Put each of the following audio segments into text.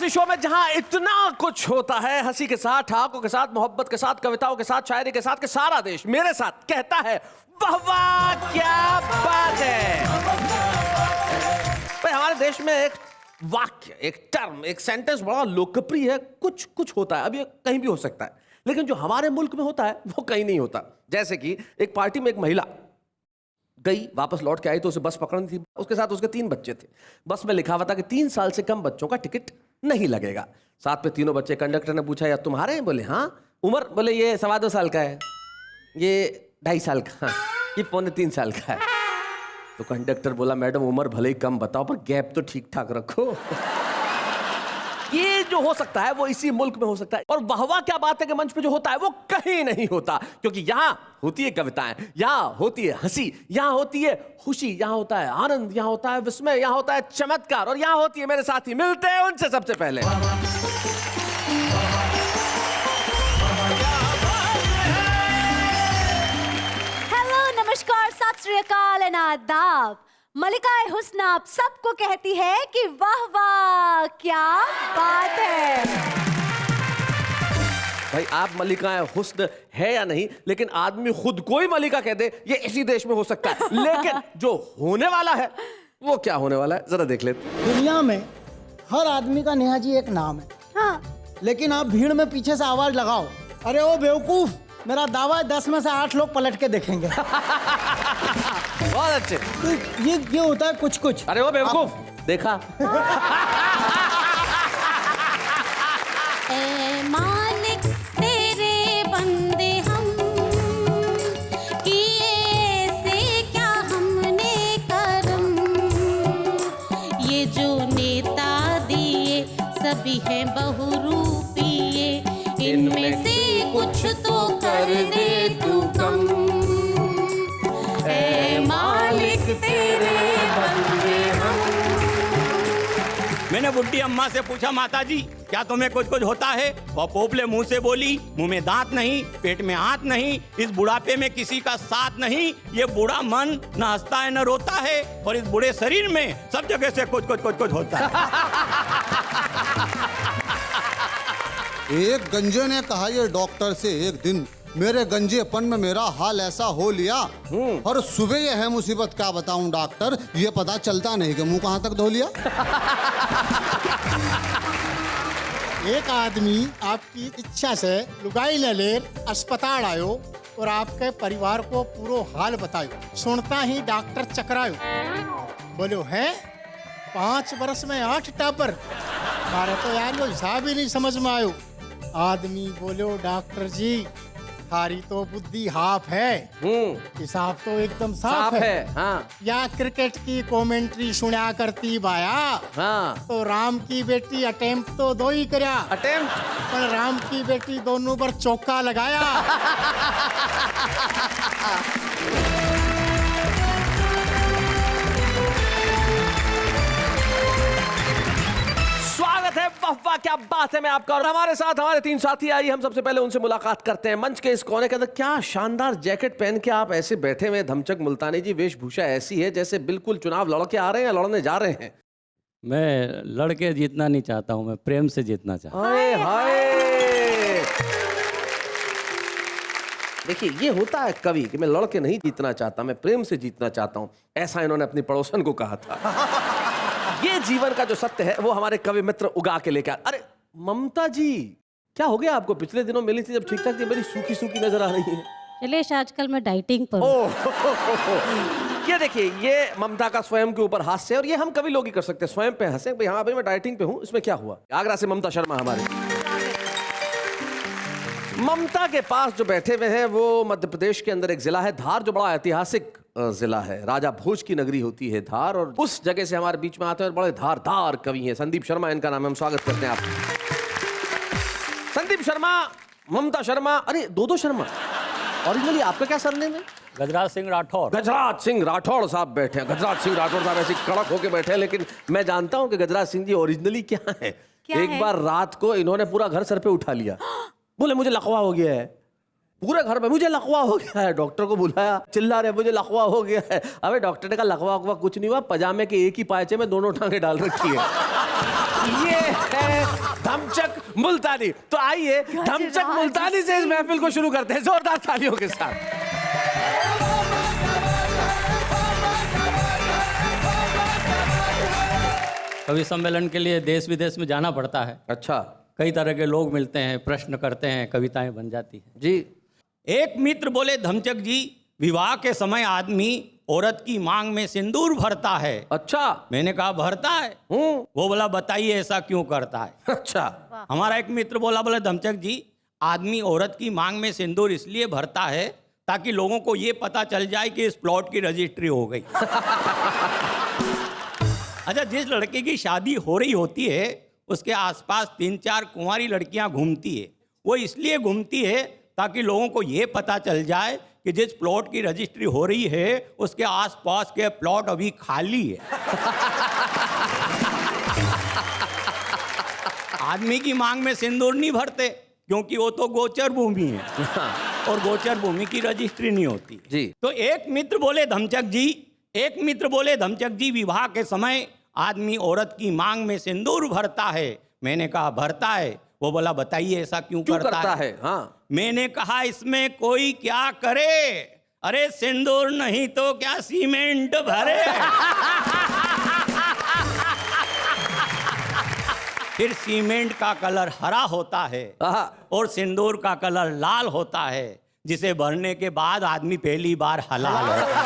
ऐसे शो में जहां इतना कुछ होता है, हंसी के साथ, ठहाकों के साथ, मोहब्बत के साथ, कविताओं के साथ, शायरी के साथ, कि सारा देश मेरे साथ कहता है वाह वाह क्या बात है। भाई हमारे देश में एक वाक्य, एक टर्म, एक सेंटेंस बड़ा लोकप्रिय है, कुछ कुछ होता है। अब ये कहीं भी हो सकता है, लेकिन जो हमारे मुल्क में होता है वो कहीं नहीं होता। जैसे कि एक पार्टी में एक महिला गई, वापस लौट के आई तो उसे बस पकड़नी थी। उसके साथ उसके 3 बच्चे थे। बस में लिखा हुआ था कि 3 साल से कम बच्चों का टिकट नहीं लगेगा। साथ में तीनों बच्चे। कंडक्टर ने पूछा यार तुम्हारे हैं? बोले हाँ। उम्र? बोले ये 2.25 साल का है, ये 2.5 साल का, ये 2.75 साल का है। तो कंडक्टर बोला मैडम उम्र भले ही कम बताओ पर गैप तो ठीक ठाक रखो। ये जो हो सकता है वो इसी मुल्क में हो सकता है। और वाह क्या बात है कि मंच पे जो होता है वो कहीं नहीं होता, क्योंकि यहां होती है कविताएं, यहां होती है हंसी, यहां होती है खुशी, यहां होता है आनंद, यहां होता है विस्मय, यहां होता है चमत्कार, और यहां होती है मेरे साथी। मिलते हैं उनसे सबसे पहले। हेलो, नमस्कार, सत श्री अकाल एंड आदाब। मलिकाए हुस्न आप सबको कहती है कि वाह वाह क्या बात है। भाई आप मलिकाए हुस्न है या नहीं, लेकिन आदमी खुद कोई मलिका कह दे ये इसी देश में हो सकता है। लेकिन जो होने वाला है वो क्या होने वाला है जरा देख लेते। दुनिया में हर आदमी का नेहा जी एक नाम है। हाँ। लेकिन आप भीड़ में पीछे से आवाज लगाओ, अरे ओ बेवकूफ, मेरा दावा है 10 में से 8 लोग पलट के देखेंगे। बहुत अच्छे। तो ये होता है कुछ कुछ। अरे वो बेवकूफ देखा। ऐ मालिक तेरे बंदे हम, किए से क्या हमने करम, ये जो नेता दिए सभी हैं बहुरूपिये, इनमें से कुछ तो कर दे तू कम। ऐ मालिक तेरे बंदे हम। मैंने बुढ़ी अम्मा से पूछा माता जी क्या तुम्हें कुछ कुछ होता है? वह पोपले मुंह से बोली मुंह में दांत नहीं, पेट में हाथ नहीं, इस बुढ़ापे में किसी का साथ नहीं, ये बूढ़ा मन न हंसता है न रोता है, और इस बूढ़े शरीर में सब जगह से कुछ कुछ कुछ कुछ होता है। एक गंजे ने कहा ये डॉक्टर से एक दिन, मेरे गंजेपन में मेरा हाल ऐसा हो लिया, और सुबह ये है मुसीबत क्या बताऊं डॉक्टर, ये पता चलता नहीं कि मुंह कहां तक धो लिया। एक आदमी आपकी इच्छा से लुगाई ले ले अस्पताल आयो और आपके परिवार को पूरा हाल बतायो। सुनता ही डॉक्टर चकरायो, बोलो है 5 वर्ष में 8 टापर, मारे तो यार लो हिसाब ही नहीं समझ में आयो। आदमी बोलो डॉक्टर जी थारी तो बुद्धि हाफ है, हिसाब तो एकदम साफ है। हाँ। या क्रिकेट की कमेंट्री सुना करती बाया, हाँ। तो राम की बेटी अटेम्प्ट तो 2 ही करया, अटेम्प्ट पर राम की बेटी दोनों पर चौका लगाया। स्वागत है वाह वाह क्या बात है मैं आपका, और हमारे साथ हमारे 3 साथी। आइए हम सबसे पहले उनसे मुलाकात करते हैं। मंच के इस कोने के अंदर क्या शानदार जैकेट पहन के आप ऐसे बैठे हुए, धमचक मुल्तानी जी, वेशभूषा ऐसी है जैसे बिल्कुल चुनाव लड़ के आ रहे हैं या लड़ने जा रहे हैं। मैं लड़के जीतना नहीं चाहता हूँ, मैं प्रेम से जीतना चाहता हूँ। हाय हाय। देखिए ये होता है कवि कि मैं लड़के नहीं जीतना चाहता, मैं प्रेम से जीतना चाहता हूँ, ऐसा इन्होंने अपनी पड़ोसन को कहा था। ये जीवन का जो सत्य है वो हमारे कवि मित्र उगा के लेकर। अरे ममता जी क्या हो गया आपको? पिछले दिनों मिली थी जब ठीक ठाक थी, बड़ी सूखी सूखी नजर आ रही है। चलेश आजकल मैं डाइटिंग पर हूँ। ये देखिए ये ममता का स्वयं के ऊपर हास्य है, और ये हम कभी लोग ही कर सकते हैं, स्वयं पे हंसे भाई हाँ भाई मैं डाइटिंग पे हूँ, इसमें क्या हुआ। आगरा से ममता शर्मा हमारे। ममता के पास जो बैठे हुए हैं वो मध्य प्रदेश के अंदर एक जिला है धार, जो बड़ा ऐतिहासिक जिला है। राजा भोज की नगरी होती है धार, और उस जगह से हमारे बीच में आते हैं बड़े धारदार कवि हैं। संदीप शर्मा इनका नाम है, हम स्वागत करते हैं आप। संदीप शर्मा, ममता शर्मा, अरे दो शर्मा। ओरिजिनली आपका क्या सरनेम है? गजराज सिंह राठौर। गजराज सिंह राठौर साहब बैठे हैं। गजराज सिंह राठौर साहब ऐसे कड़क होके बैठे हैं, लेकिन मैं जानता हूं कि गजराज सिंह जी ओरिजिनली क्या है। एक बार रात को इन्होंने पूरा घर सर पे उठा लिया, बोले मुझे लकवा हो गया है, पूरे घर में मुझे लकवा हो गया है। डॉक्टर को बुलाया, चिल्ला रहे मुझे लकवा हो गया है। अबे डॉक्टर ने कहा लकवा कुछ नहीं हुआ, पजामे के एक ही पायचे में दोनों टांगे डाल रखी है। ये है धमचक मुल्तानी। तो आइए धमचक मुल्तानी से इस महफिल को शुरू करते हैं जोरदार तालियों के साथ। कवि सम्मेलन के लिए देश विदेश में जाना पड़ता है। अच्छा कई तरह के लोग मिलते हैं, प्रश्न करते हैं, कविताएं बन जाती हैं। जी। एक मित्र बोले, धमचक जी, विवाह के समय आदमी औरत की मांग में सिंदूर भरता है। अच्छा। मैंने कहा भरता है? वो बोला बताइए ऐसा क्यों करता है। अच्छा। हमारा एक मित्र बोले, धमचक जी, आदमी औरत की मांग में सिंदूर इसलिए भरता है ताकि लोगों को ये पता चल जाए कि इस प्लॉट की रजिस्ट्री हो गई। अच्छा, जिस लड़के की शादी हो रही होती है उसके आसपास 3-4 कुंवारी लड़कियां घूमती है। वो इसलिए घूमती है ताकि लोगों को ये पता चल जाए कि जिस प्लॉट की रजिस्ट्री हो रही है उसके आसपास के प्लॉट अभी खाली है। आदमी की मांग में सिंदूर नहीं भरते क्योंकि वो तो गोचर भूमि है और गोचर भूमि की रजिस्ट्री नहीं होती जी। तो एक मित्र बोले, धमचक जी, विवाह के समय आदमी औरत की मांग में सिंदूर भरता है। मैंने कहा भरता है? वो बोला बताइए ऐसा क्यों करता है। हाँ। मैंने कहा इसमें कोई क्या करे, अरे सिंदूर नहीं तो क्या सीमेंट भरे। फिर सीमेंट का कलर हरा होता है और सिंदूर का कलर लाल होता है, जिसे भरने के बाद आदमी पहली बार हलाल होता है।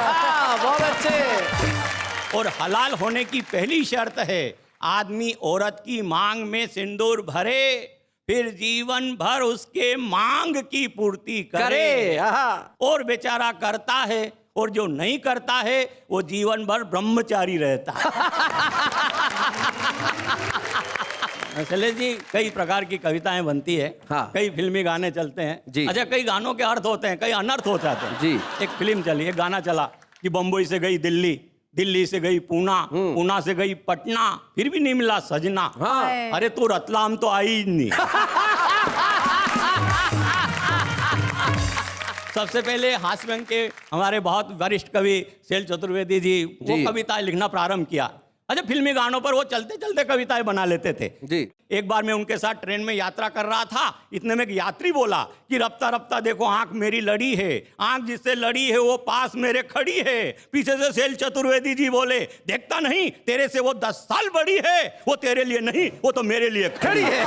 बहुत अच्छे। और हलाल होने की पहली शर्त है आदमी औरत की मांग में सिंदूर भरे, फिर जीवन भर उसके मांग की पूर्ति करे। और बेचारा करता है, और जो नहीं करता है वो जीवन भर ब्रह्मचारी रहता है। चले जी, कई प्रकार की कविताएं बनती है। हाँ। कई फिल्मी गाने चलते हैं जी। अच्छा, कई गानों के अर्थ होते हैं, कई अनर्थ हो जाते हैं जी। एक फिल्म चली, एक गाना चला कि बम्बई से गई दिल्ली, दिल्ली से गई पूना, पूना से गई पटना, फिर भी नहीं मिला सजना। हाँ। अरे तू रतलाम तो आई ही नहीं। सबसे पहले हास्य व्यंग के हमारे बहुत वरिष्ठ कवि शैल चतुर्वेदी जी वो जी। कविताएं लिखना प्रारंभ किया। अच्छा, फिल्मी गानों पर वो चलते चलते कविताएं बना लेते थे जी। एक बार मैं उनके साथ ट्रेन में यात्रा कर रहा था, इतने में एक यात्री बोला कि रफ्ता रफ्ता देखो आंख मेरी लड़ी है, आंख जिससे लड़ी है वो पास मेरे खड़ी है। पीछे से शैल चतुर्वेदी जी बोले, देखता नहीं तेरे से वो 10 साल बड़ी है, वो तेरे लिए नहीं वो तो मेरे लिए खड़ी है।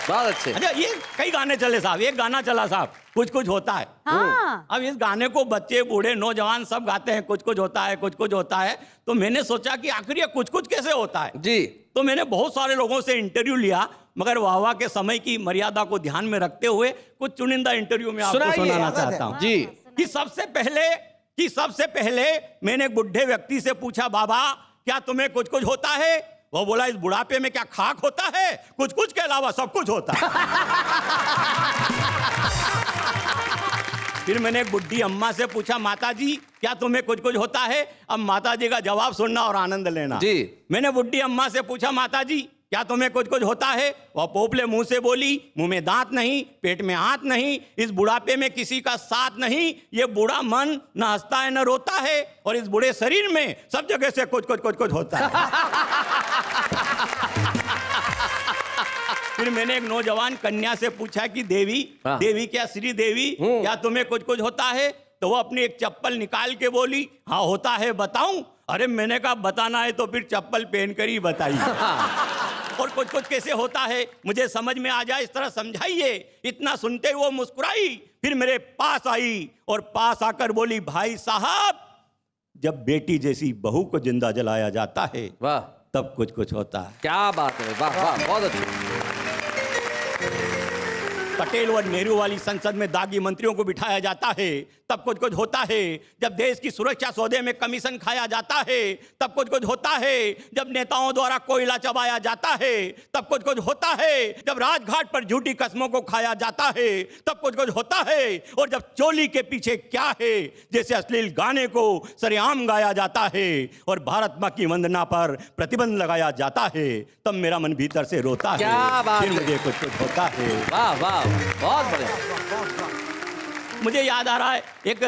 बहुत अच्छे। अच्छा, ये कई गाने चले साहब, एक गाना चला साहब, कुछ कुछ होता है। हाँ। अब इस गाने को बच्चे बूढ़े नौजवान सब गाते हैं, कुछ कुछ होता है, कुछ कुछ होता है। तो मैंने सोचा कि आखिर ये कुछ कुछ कैसे होता है जी। तो मैंने बहुत सारे लोगों से इंटरव्यू लिया, मगर वाह के समय की मर्यादा को ध्यान में रखते हुए कुछ चुनिंदा इंटरव्यू में आपको सुनाना चाहता हूँ जी। कि सबसे पहले मैंने एक बुढ़े व्यक्ति से पूछा, बाबा क्या तुम्हें कुछ कुछ होता है? वो बोला, इस बुढ़ापे में क्या खाक होता है? कुछ कुछ के अलावा सब कुछ होता है। फिर मैंने एक बुढ़ी अम्मा से पूछा, माता जी क्या तुम्हें कुछ कुछ होता है? अब माता जी का जवाब सुनना और आनंद लेना जी। मैंने बुढ़ी अम्मा से पूछा, माता जी क्या तुम्हें कुछ कुछ होता है? वह पोपले मुंह से बोली, मुंह में दांत नहीं, पेट में हाथ नहीं, इस बुढ़ापे में किसी का साथ नहीं, ये बूढ़ा मन न हंसता है न रोता है, और इस बूढ़े शरीर में सब जगह से कुछ कुछ कुछ कुछ होता है। फिर मैंने एक नौजवान कन्या से पूछा कि देवी क्या श्री देवी क्या तुम्हें कुछ कुछ होता है? तो वो अपनी एक चप्पल निकाल के बोली, हाँ होता है, बताऊं? अरे मैंने कहा बताना है तो फिर चप्पल पहन कर ही बताइए। और कुछ कुछ कैसे होता है मुझे समझ में आ जाए इस तरह समझाइए। इतना सुनते ही वो मुस्कुराई, फिर मेरे पास आई और पास आकर बोली, भाई साहब जब बेटी जैसी बहू को जिंदा जलाया जाता है वाह, तब कुछ कुछ होता है। क्या बात है, वाह वाह, बहुत अच्छी। पटेल और नेहरू वाली संसद में दागी मंत्रियों को बिठाया जाता है तब कुछ कुछ होता है। जब देश की सुरक्षा सौदे में कमीशन खाया जाता है तब कुछ कुछ होता है। जब नेताओं द्वारा कोयला चबाया जाता है तब कुछ कुछ होता है। जब राजघाट पर झूठी कसमों को खाया जाता है तब कुछ कुछ होता है। और जब चोली के पीछे क्या है जैसे अश्लील गाने को सरेआम गाया जाता है और भारत मां की वंदना पर प्रतिबंध लगाया जाता है तब मेरा मन भीतर से रोता है। क्या बात फिर है। मुझे कुछ कुछ होता है। वाह वाह, बहुत बढ़िया। मुझे याद आ रहा है एक,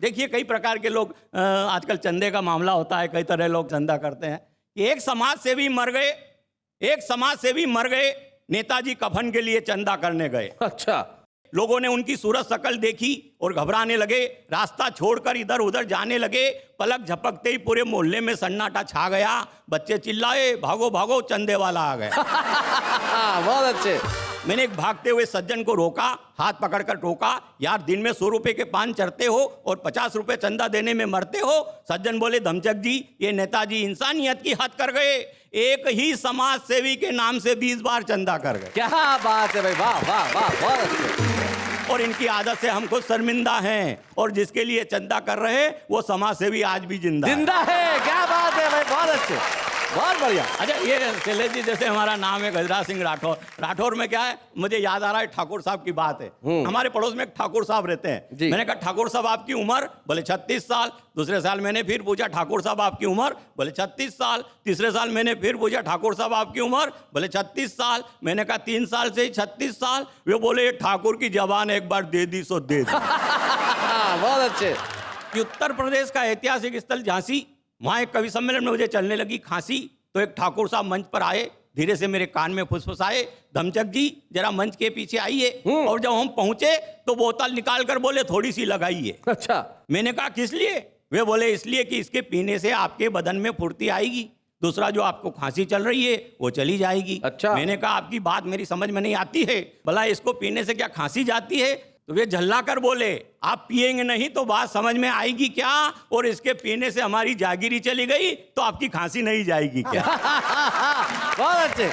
देखिए कई प्रकार के लोग आजकल चंदे का मामला होता है, कई तरह लोग चंदा करते हैं। कि एक समाज सेवी मर गए नेताजी कफन के लिए चंदा करने गए। अच्छा। लोगों ने उनकी सूरत शकल देखी और घबराने लगे, रास्ता छोड़कर इधर उधर जाने लगे। पलक झपकते ही पूरे मोहल्ले में सन्नाटा छा गया। बच्चे चिल्लाए, भागो भागो चंदे वाला आ गया। बहुत अच्छे। मैंने एक भागते हुए सज्जन को रोका, हाथ पकड़कर टोका, यार दिन में 100 रुपए के पान चढ़ते हो और 50 रुपए चंदा देने में मरते हो। सज्जन बोले, धमचक जी ये नेताजी इंसानियत की हद कर गए, एक ही समाज सेवी के नाम से 20 बार चंदा कर गए। क्या बात है भाई, वाह वाह वाह, बहुत अच्छे। और इनकी आदत से हम खुद शर्मिंदा हैं, और जिसके लिए चंदा कर रहे हैं वो समाज सेवी आज भी जिंदा है। क्या बात है भाई, बहुत अच्छे, बहुत बढ़िया। अच्छा, ये शैलेश जी जैसे हमारा नाम है गजराज सिंह राठौर। राठौर में क्या है, मुझे याद आ रहा है ठाकुर साहब की बात है। हमारे पड़ोस में एक ठाकुर साहब रहते हैं। मैंने कहा ठाकुर साहब आपकी उम्र? बोले 36 साल। दूसरे साल मैंने फिर पूछा ठाकुर साहब आपकी उम्र? बोले 36 साल। तीसरे साल मैंने फिर पूछा ठाकुर साहब आपकी उम्र? बोले 36 साल। मैंने कहा 3 साल से ही 36 साल। वे बोले ठाकुर की जबान एक बार दे दी सो दे दी। बहुत अच्छे। कि उत्तर प्रदेश का ऐतिहासिक स्थल झांसी, वहां एक कवि सम्मेलन में मुझे चलने लगी खांसी, तो एक ठाकुर साहब मंच पर आए, धीरे से मेरे कान में फुसफुसाए, धमचक जी जरा मंच के पीछे आइए। और जब हम पहुंचे तो बोतल निकाल कर बोले, थोड़ी सी लगाइए। अच्छा। मैंने कहा किस लिए? वे बोले, इसलिए कि इसके पीने से आपके बदन में फुर्ती आएगी, दूसरा जो आपको खांसी चल रही है वो चली जाएगी। अच्छा। मैंने कहा आपकी बात मेरी समझ में नहीं आती है, भला इसको पीने से क्या खांसी जाती है? तो वे झल्ला कर बोले, आप पिएंगे नहीं तो बात समझ में आएगी क्या? और इसके पीने से हमारी जागीरी चली गई तो आपकी खांसी नहीं जाएगी क्या? बहुत अच्छे।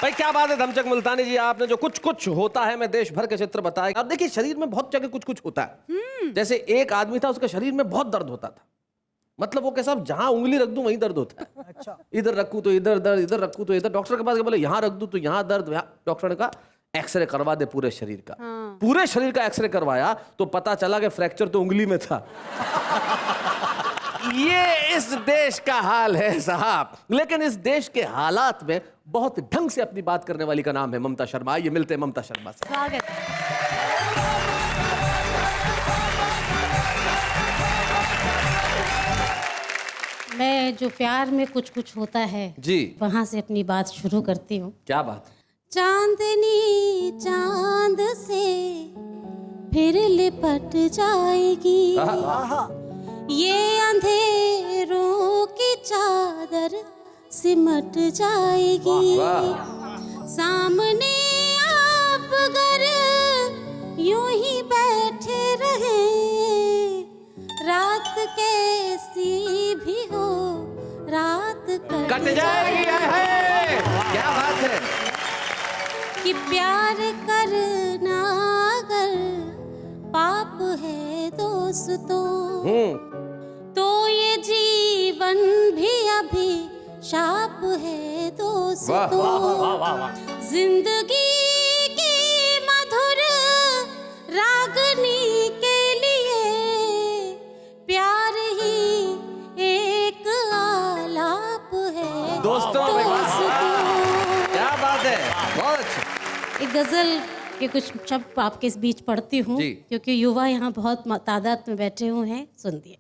भाई क्या बात है धमचक मुल्तानी जी, आपने जो कुछ कुछ होता है मैं देश भर के चित्र बताए। अब देखिए शरीर में बहुत जगह कुछ कुछ होता है। जैसे एक आदमी था, उसके शरीर में बहुत दर्द होता था, मतलब वो कैसा, जहां उंगली रख दूं वहीं दर्द होता है। अच्छा। इधर रखूं तो इधर दर्द, इधर रखूं तो इधर। डॉक्टर के पास गए, बोले यहां रख दूं तो यहां दर्द। डॉक्टर ने कहा एक्सरे करवा दे पूरे शरीर का। पूरे शरीर का एक्सरे करवाया तो पता चला कि फ्रैक्चर तो उंगली में था। ये इस देश का हाल है साहब। लेकिन इस देश के हालात में बहुत ढंग से अपनी बात करने वाली का नाम है ममता शर्मा। ये मिलते हैं ममता शर्मा से। स्वागत। मैं जो प्यार में कुछ कुछ होता है जी, वहां से अपनी बात शुरू करती हूँ। क्या बात। चांदनी चांद से फिर लिपट जाएगी, ये अंधेरों की चादर सिमट जाएगी। सामने आप अगर यूं ही बैठे रहे, रात कैसी भी हो रात कट जाएगी। है क्या बात है कि प्यार करना अगर पाप है दोस्तों, तो ये जीवन भी अभी शाप है दोस्तों। जिंदगी की मधुर रागनी के लिए प्यार ही एक आलाप है दोस्तों। क्या बात है, बहुत अच्छा। एक गजल के कुछ शब्द आपके इस बीच पढ़ती हूँ, क्योंकि युवा यहाँ बहुत तादाद में बैठे हुए हैं। सुनिए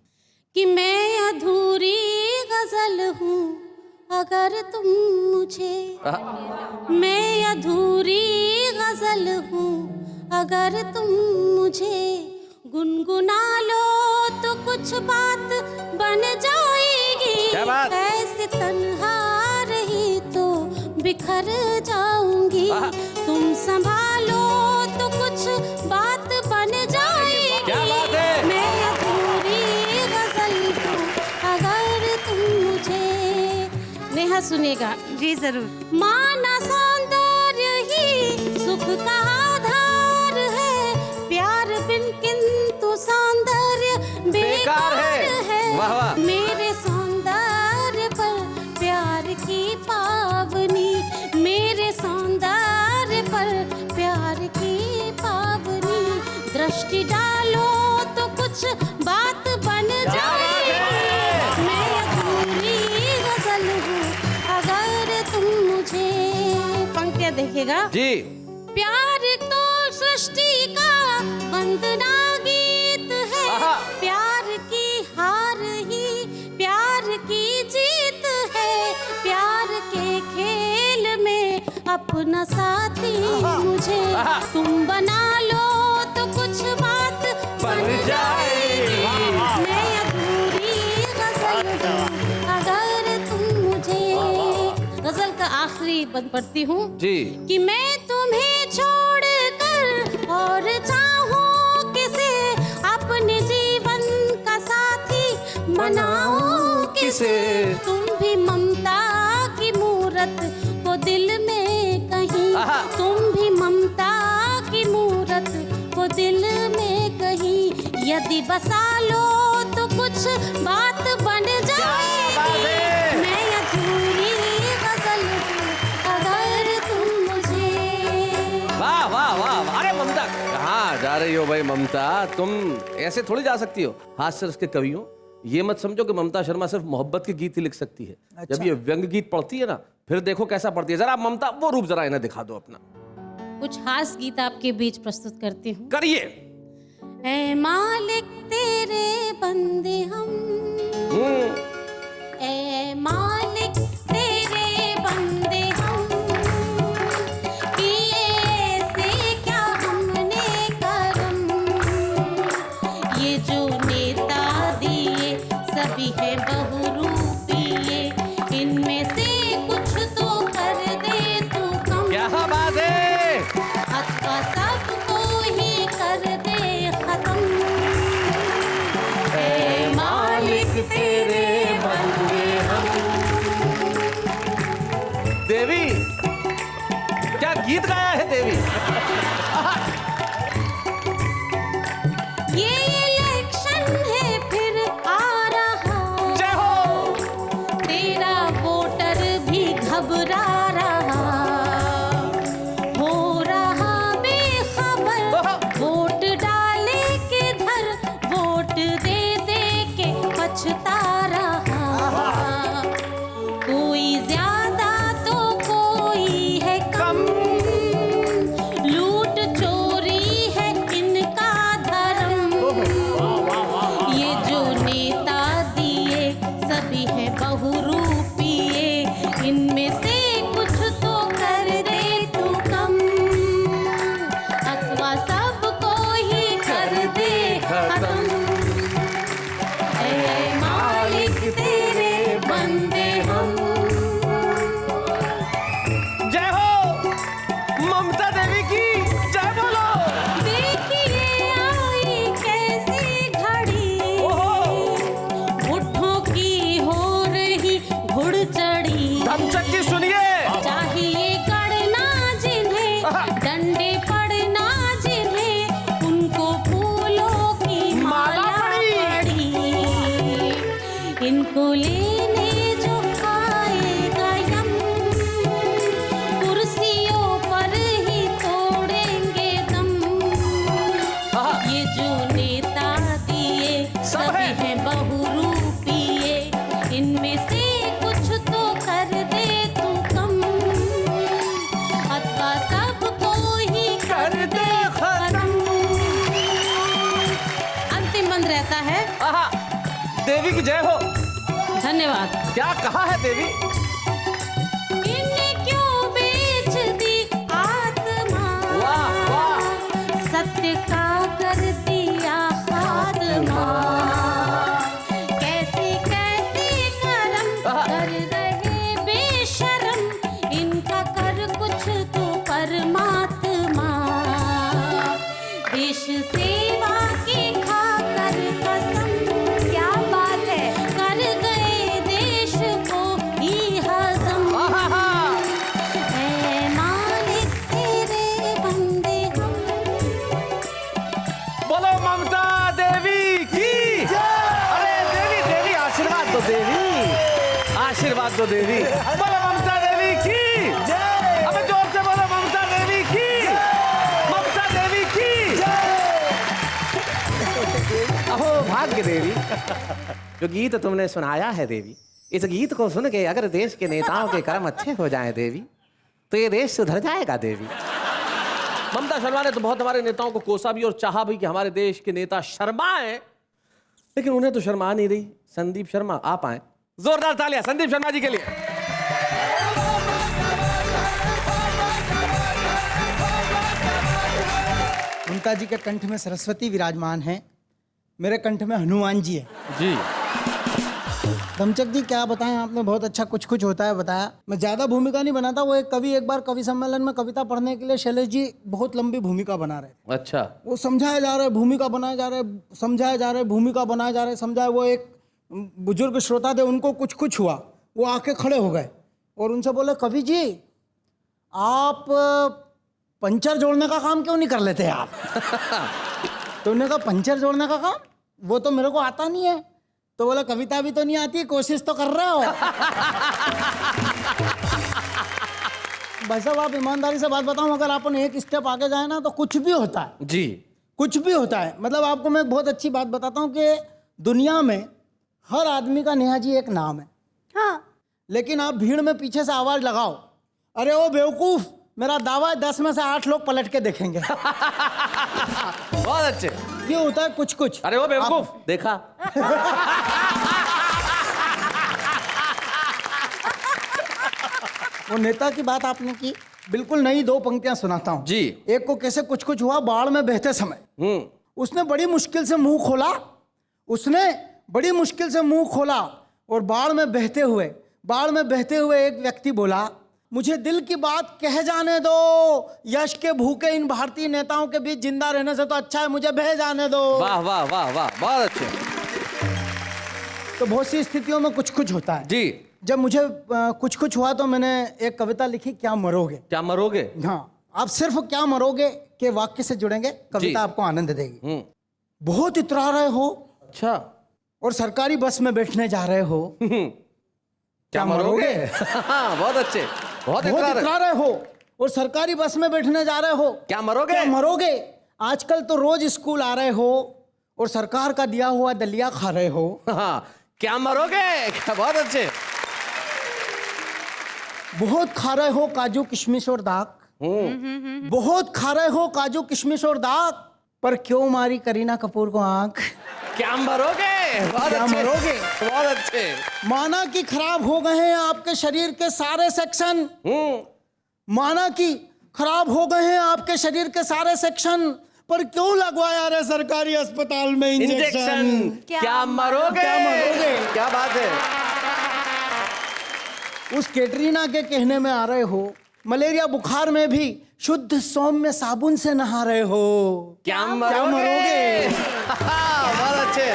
कि मैं अधूरी गजल हूँ अगर तुम मुझे, मैं अधूरी गजल हूँ अगर तुम मुझे गुनगुना लो तो कुछ बात बन जाएगी। ऐसे तन्हा रही तो बिखर जाऊंगी, तुम संभालो तो कुछ बात बन जाएगी। क्या बात है? मैं अधूरी गजल हूँ अगर तुम मुझे। नेहा सुनेगा जी जरूर। माना सौंदर्य ही सुख का आधार है, प्यार बिन किंतु सौंदर्य बेकार है। वाह वाह। मेरे सौंदर्य पर प्यार की पावनी, मेरे सौंदर्य पर प्यार की पावनी, दृष्टि डालो तो कुछ बात बन जाएगी। मैं अधूरी गजल हूँ अगर तुम मुझे। पंक्तियाँ देखिएगा जी। प्यार तो सृष्टि का वंदना गीत अपना साथी मुझे तुम बना लो तो कुछ बात बन जाएगी। मैं अधूरी गजल हूँ अगर तुम मुझे। गजल का आखिरी बंद पढ़ती हूँ जी। कि मैं तुम्हें छोड़कर और चाहूं किसे अपने जीवन का साथी बनाऊं किसे। तुम भी ममता की मूरत को दिल में कहीं, तुम भी ममता की मूरत को दिल में कहीं यदि बसा लो तो कुछ बात बन जाएगी। मैं अधूरी गजल हूँ अगर तुम मुझे। वाह वाह वाह। अरे ममता कहाँ जा रही हो भाई ममता, तुम ऐसे थोड़ी जा सकती हो। हास्य रस के कवियों, ये मत समझो कि ममता शर्मा सिर्फ मोहब्बत के गीत ही लिख सकती है। अच्छा। जब ये व्यंग गीत पढ़ती है ना, फिर देखो कैसा पढ़ती है। जरा ममता वो रूप जरा इन्हें दिखा दो अपना। कुछ हास्य गीत आपके बीच प्रस्तुत करती हूँ। करिए। ऐ मालिक तेरे बंदे हम, ऐ मालिक तेरे बंदे हम, किए ऐसे क्या हमने करम। ये जो नेता दिए सभी है बहुरूपिये, इनमें से कुछ तो कर दे तू कम। क्या बात है। अथवा सबको ही कर दे खत्म। ऐ मालिक तेरे बंदे हम। देवी, क्या गीत गाया है देवी। ये इलेक्शन है फिर आ रहा, जय हो। तेरा वोटर भी घबरा रहा, हो रहा बेखबर वोट डाले किधर, वोट दे दे के पछता रहा। कोई ज्यादा तो कोई है कम, लूट चोरी है इनका धर्म। ये जो नेता दिए सभी है बहुरूपिये, इनमें से कुछ तो कर दे तू कम, अथवा सबको ही कर दे खत्म। ऐ मालिक तेरे बंदे हम। जय हो ममता देवी की जय बोलो। देखिए आई कैसी घड़ी, होठों की हो रही घुड़ चढ़ी। धमचक की सुनिए। चाहिए गड़ना जिन्हें, डंडे पड़ना जिन्हें, उनको फूलों की माला पड़ी। इनको लेने जो आएगा यम, कुर्सियों पर ही तोड़ेंगे दम। ये जो नेता दिए सभी हैं बहुरूपिये, इनमें से कुछ तो कर दे तू कम, अथवा सबको ही कर दे खत्म। अंतिम बंद रहता है। आहा, देवी की जय हो। धन्यवाद। क्या कहा है देवी। इन्हें क्यों बेच दी आत्मा, वाह वाह। सत्य का कर दिया खात्मा। कैसे कैसे कर्म कर रहे बेशरम, इनका कर कुछ तो परमात्मा। देश सेवा की खाकर कसम, क्या बात है, कर गए देश को ही हजम। ऐ मालिक तेरे बंदे हम। बोलो ममता देवी की। अरे देवी देवी आशीर्वाद दो देवी, आशीर्वाद दो देवी। बोलो ममता देवी की। अबे जोर से बोलो ममता देवी की, ममता देवी की। अहो भाग्य देवी, जो गीत तुमने सुनाया है देवी, इस गीत को सुन के अगर देश के नेताओं के कर्म अच्छे हो जाएं देवी, तो ये देश सुधर जाएगा देवी। ममता शर्मा ने तो बहुत हमारे नेताओं को कोसा भी और चाहा भी कि हमारे देश के नेता शर्माएं, लेकिन उन्हें तो शर्मा नहीं रही। संदीप शर्मा आप आए, जोरदार तालियां संदीप शर्मा जी के लिए। कविता जी के कंठ में सरस्वती विराजमान है, मेरे कंठ में हनुमान जी है। जी धमचक जी क्या बताएं, आपने बहुत अच्छा कुछ कुछ होता है बताया। मैं ज़्यादा भूमिका नहीं बनाता। वो एक कवि एक बार कवि सम्मेलन में कविता पढ़ने के लिए शैलेश जी बहुत लंबी भूमिका बना रहे थे। अच्छा। वो समझाया जा रहा है, भूमिका बनाया जा रहा है, समझाया जा रहा है, भूमिका बनाया जा रहा है, समझाया। वो एक बुजुर्ग श्रोता थे, उनको कुछ कुछ हुआ, वो आके खड़े हो गए और उनसे बोले, कवि जी आप पंचर जोड़ने का काम क्यों नहीं कर लेते आप? तो उन्होंने कहा पंचर जोड़ने का काम वो तो मेरे को आता नहीं है। तो बोला कविता भी तो नहीं आती, कोशिश तो कर रहे हो। भाई साहब आप ईमानदारी से बात बताऊं, अगर अपन एक स्टेप आगे जाए ना तो कुछ भी होता है जी, कुछ भी होता है। मतलब आपको मैं एक बहुत अच्छी बात बताता हूँ कि दुनिया में हर आदमी का नेहा जी एक नाम है। हाँ, लेकिन आप भीड़ में पीछे से आवाज लगाओ, अरे ओ बेवकूफ, मेरा दावा है 10 में से 8 लोग पलट के देखेंगे। बहुत अच्छे। ये होता है कुछ कुछ। अरे वो बेवकूफ देखा। वो नेता की बात आपने की, बिल्कुल नई 2 पंक्तियां सुनाता हूँ जी। एक को कैसे कुछ कुछ हुआ। बाढ़ में बहते समय उसने बड़ी मुश्किल से मुंह खोला, उसने बड़ी मुश्किल से मुंह खोला और बाढ़ में बहते हुए एक व्यक्ति बोला, मुझे दिल की बात कह जाने दो, यश के भूखे इन भारतीय नेताओं के बीच जिंदा रहने से तो अच्छा है मुझे बह जाने दो। वाह वाह वाह वाह, बहुत अच्छे। तो बहुत सी स्थितियों में कुछ कुछ होता है जी। जब मुझे कुछ कुछ हुआ तो मैंने एक कविता लिखी, क्या मरोगे। क्या मरोगे? हाँ, आप सिर्फ क्या मरोगे के वाक्य से जुड़ेंगे, कविता आपको आनंद देगी। बहुत इतरा रहे हो, अच्छा, और सरकारी बस में बैठने जा रहे हो, क्या मरोगे? हाँ, बहुत अच्छे, बहुत इतरा रहे हो और सरकारी बस में बैठने जा रहे हो, क्या मरोगे? क्या मरोगे। आजकल तो रोज स्कूल आ रहे हो और सरकार का दिया हुआ दलिया खा रहे हो। हाँ, क्या मरोगे? क्या, बहुत अच्छे। बहुत खा रहे हो काजू किशमिश और दाक, बहुत खा रहे हो काजू किशमिश और दाक, पर क्यों मारी करीना कपूर को आंख। क्या मरोगे? बहुत क्या अच्छे, मरोगे? बहुत अच्छे। माना कि खराब हो गए हैं आपके शरीर के सारे सेक्शन, माना कि खराब हो गए हैं आपके शरीर के सारे सेक्शन, पर क्यों लगवाया रे सरकारी अस्पताल में इंजेक्शन। क्या मरोगे? क्या मरोगे? क्या बात है। उस कैटरीना के कहने में आ रहे हो, मलेरिया बुखार में भी शुद्ध सौम्य साबुन से नहा रहे हो। क्या मरोगे? बहुत अच्छे।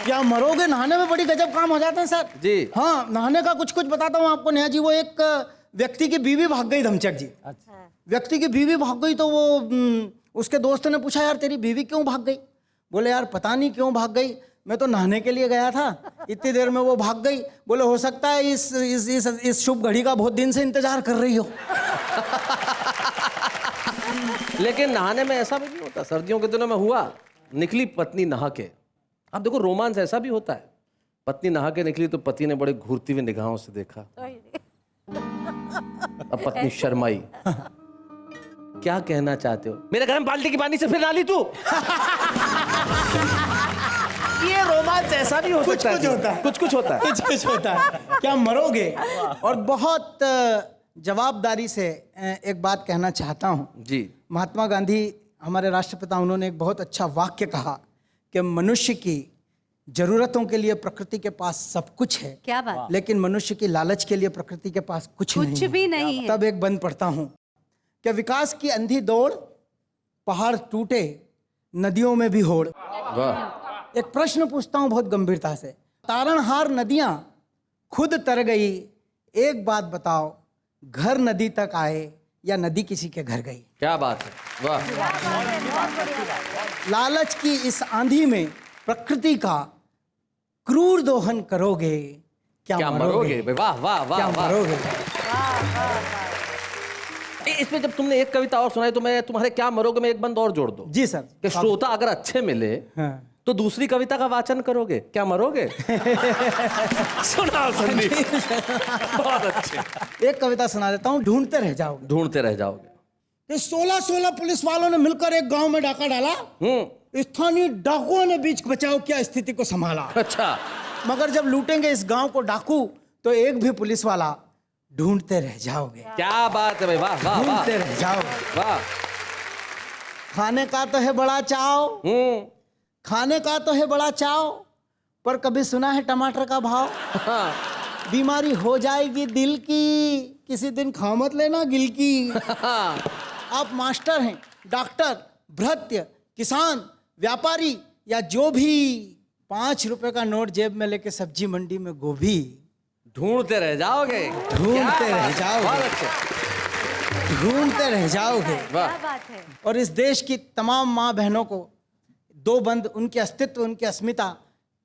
क्या मरोगे, नहाने में बड़ी गजब काम हो जाते हैं सर जी। हाँ, नहाने का कुछ कुछ बताता हूँ आपको नेहा जी। वो एक व्यक्ति की बीवी भाग गई, धमचक जी। व्यक्ति की बीवी भाग गई तो वो उसके दोस्त ने पूछा, यार तेरी बीवी क्यों भाग गई? बोले यार पता नहीं क्यों भाग गई, मैं तो नहाने के लिए गया था, इतनी देर में वो भाग गई। बोले हो सकता है इस शुभ घड़ी का बहुत दिन से इंतजार कर रही हो। लेकिन नहाने में ऐसा भी नहीं होता। सर्दियों के दिनों में हुआ, निकली पत्नी नहा के। आप देखो रोमांस ऐसा भी होता है, पत्नी नहा के निकली तो पति ने बड़े घूरती हुई निगाहों से देखा। अब पत्नी शर्माई, क्या कहना चाहते हो? मेरे घर में बाल्टी की पानी से फिर नाली तू। ये रोमांस ऐसा भी हो सकता है। कुछ होता है, कुछ कुछ होता है, कुछ कुछ होता है। क्या मरोगे। और बहुत जवाबदारी से एक बात कहना चाहता हूँ जी। महात्मा गांधी हमारे राष्ट्रपिता, उन्होंने एक बहुत अच्छा वाक्य कहा कि मनुष्य की जरूरतों के लिए प्रकृति के पास सब कुछ है, क्या बात। लेकिन मनुष्य की लालच के लिए प्रकृति के पास कुछ भी नहीं है। तब एक बंद पढ़ता हूँ कि विकास की अंधी दौड़, पहाड़ टूटे, नदियों में भी होड़। वाह। एक प्रश्न पूछता हूँ बहुत गंभीरता से, तारणहार नदियां खुद तर गई, एक बात बताओ, घर नदी तक आए या नदी किसी के घर गई? क्या बात है, वाह। लालच की इस आंधी में प्रकृति का क्रूर दोहन करोगे, क्या मरोगे? वाह वाह वाह, क्या वाह। मरोगे? इसमें जब तुमने एक कविता और सुनाई तो मैं तुम्हारे क्या मरोगे में एक बंद और जोड़ दो जी सर। कि श्रोता अगर अच्छे मिले हाँ। तो दूसरी कविता का वाचन करोगे, क्या मरोगे? सुनाओ संदीप। बहुत अच्छे। एक कविता सुना देता हूँ, ढूंढते रह जाओगे। ढूंढते रह जाओगे। कि 16 पुलिस वालों ने मिलकर एक गांव में डाका डाला, स्थानीय डाकुओं ने बीच बचाव किया, स्थिति को संभाला। अच्छा। मगर जब लूटेंगे इस गांव को डाकू तो एक भी पुलिस वाला ढूंढते रह जाओगे। क्या बात है भाई, वाह वाह वाह, ढूंढते रह जाओगे। वाह। खाने का तो है बड़ा चाव, खाने का तो है बड़ा चाव, पर कभी सुना है टमाटर का भाव? बीमारी हो जाएगी दिल की, किसी दिन खा मत लेना गिल की। आप मास्टर हैं, डॉक्टर, भृत्य, किसान, व्यापारी या जो भी, 5 रुपए का नोट जेब में लेके सब्जी मंडी में गोभी ढूंढते रह जाओगे, ढूंढते रह जाओगे, बहुत अच्छे, ढूंढते रह जाओगे। क्या बात है। और इस देश की तमाम माँ बहनों को 2 बंद, उनके अस्तित्व, उनकी अस्मिता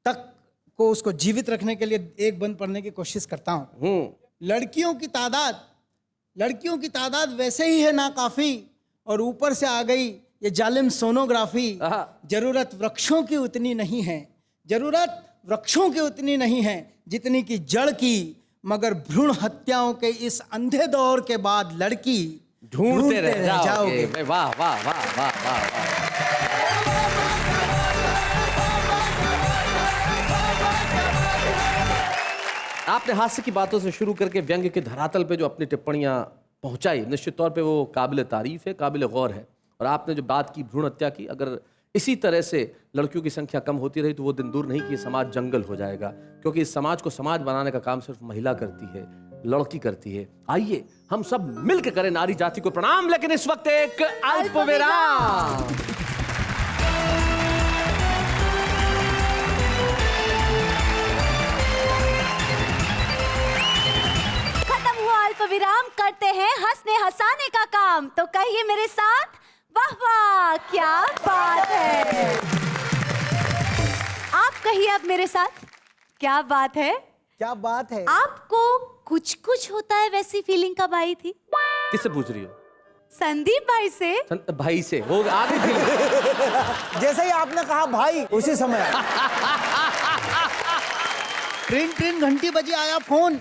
तक को उसको जीवित रखने के लिए 1 बंद पढ़ने की कोशिश करता हूँ। लड़कियों की तादाद वैसे ही है नाकाफी, और ऊपर से आ गई ये जालिम सोनोग्राफी। जरूरत वृक्षों की उतनी नहीं है, जरूरत वृक्षों की उतनी नहीं है जितनी की जड़ की, मगर भ्रूण हत्याओं के इस अंधे दौर के बाद लड़की ढूंढते रह जाओगे। वाह वाह वाह वाह वाह वाह। आपने हास्य की बातों से शुरू करके व्यंग्य के धरातल पे जो अपनी टिप्पणियां पहुंचाई, निश्चित तौर पे वो काबिल तारीफ है, काबिल गौर है। और आपने जो बात की भ्रूण हत्या की, अगर इसी तरह से लड़कियों की संख्या कम होती रही तो वो दिन दूर नहीं कि ये समाज जंगल हो जाएगा, क्योंकि इस समाज को समाज बनाने का काम सिर्फ महिला करती है, लड़की करती है। आइए हम सब मिलकर करें नारी जाति को प्रणाम, लेकिन इस वक्त एक अल्प विराम। खत्म हुआ अल्प विराम, करते हैं हंसने हंसाने का काम। तो कहिए मेरे साथ, वाह वाह क्या बात है। आप कहिए अब मेरे साथ, क्या बात है। क्या बात है। आपको कुछ कुछ होता है वैसी फीलिंग कब आई थी? किससे पूछ रही हो? संदीप भाई से। भाई से हो आगे फीलिंग। जैसे ही आपने कहा भाई, उसी समय ट्रिन घंटी बजी, आया फोन।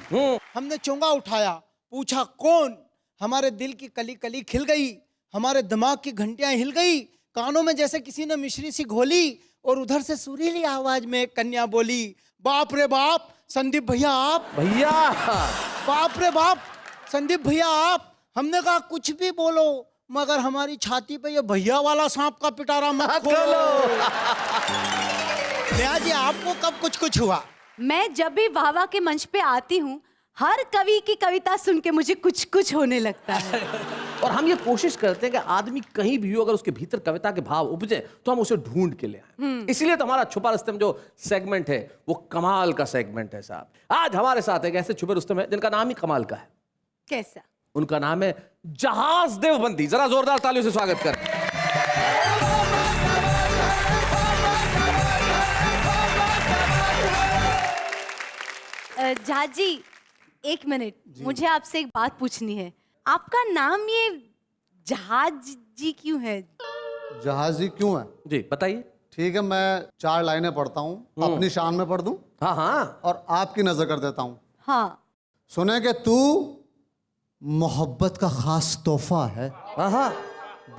हमने चोंगा उठाया, पूछा कौन। हमारे दिल की कली कली खिल गई, हमारे दिमाग की घंटियां हिल गई, कानों में जैसे किसी ने मिश्री सी घोली, और उधर से सुरीली आवाज में एक कन्या बोली, बाप रे बाप संदीप भैया आप। भैया, बाप रे बाप संदीप भैया आप। हमने कहा कुछ भी बोलो, मगर हमारी छाती पे ये भैया वाला सांप का पिटारा मत खोलो। नेहा जी, आपको कब कुछ कुछ हुआ? मैं जब भी वाहवा के मंच पे आती हूँ, हर कवि की कविता सुन के मुझे कुछ कुछ होने लगता है। और हम ये कोशिश करते हैं कि आदमी कहीं भी हो, अगर उसके भीतर कविता के भाव उपजे तो हम उसे ढूंढ के ले आए। इसलिए तो हमारा छुपा रुस्तम जो सेगमेंट है वो कमाल का सेगमेंट है साहब। आज हमारे साथ एक ऐसे छुपे रुस्तम है जिनका नाम ही कमाल का है। कैसा? उनका नाम है जहाज देवबंदी। जरा जोरदार तालियों से स्वागत करें। जहाज जी, 1 मिनट, मुझे आपसे एक बात पूछनी है। आपका नाम ये जहाज जी क्यों है? जहाजी क्यों है? जी बताइए। ठीक है, मैं 4 लाइनें पढ़ता हूँ, अपनी शान में पढ़ दूं हाँ हाँ, और आपकी नजर कर देता हूँ। हाँ। सुने कि तू मोहब्बत का खास तोहफा है, हाँ,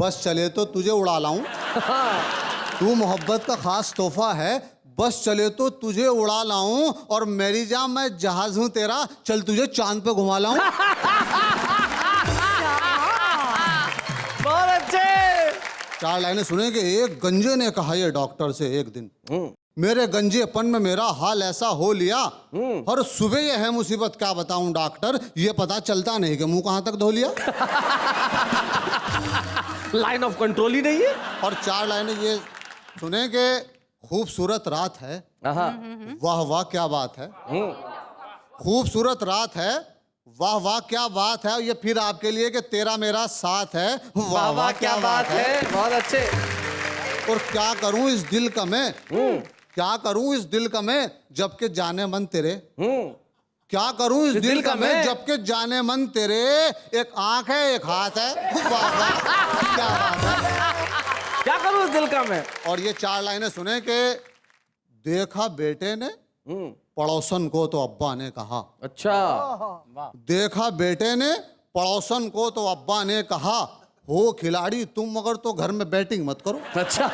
बस चले तो तुझे उड़ा लाऊं। तू मोहब्बत का खास तोहफा है, बस चले तो तुझे उड़ा लाऊं, और मेरी जान मैं जहाज हूं तेरा, चल तुझे चांद पे घुमा लाऊं। बहुत अच्छे। 4 लाइनें सुने कि एक गंजे ने कहा ये डॉक्टर से एक दिन, मेरे गंजेपन में मेरा हाल ऐसा हो लिया, हर सुबह ये है मुसीबत क्या बताऊं डॉक्टर, ये पता चलता नहीं कि मुंह कहां तक धो लिया। लाइन ऑफ कंट्रोल ही नहीं है। और 4 लाइनें ये सुने कि खूबसूरत रात है, वाह वाह क्या बात है। खूबसूरत रात है, वाह वाह क्या बात है। ये फिर आपके लिए कि तेरा मेरा साथ है, वाह वाह क्या बात है। बहुत अच्छे। और क्या करूं इस दिल का मैं, क्या करूं इस दिल का मैं, जबकि जाने मन तेरे। क्या करूं इस दिल का मैं, जबकि जाने मन तेरे। एक आंख है एक हाथ है, वाह वाह क्या बात है। क्या करूं इस दिल का मैं। और ये 4 लाइनें सुने कि देखा बेटे ने पड़ोसन को तो अब्बा ने कहा। अच्छा। देखा बेटे ने पड़ोसन को तो अब्बा ने कहा, हो खिलाड़ी तुम मगर तो घर में बैटिंग मत करो। अच्छा।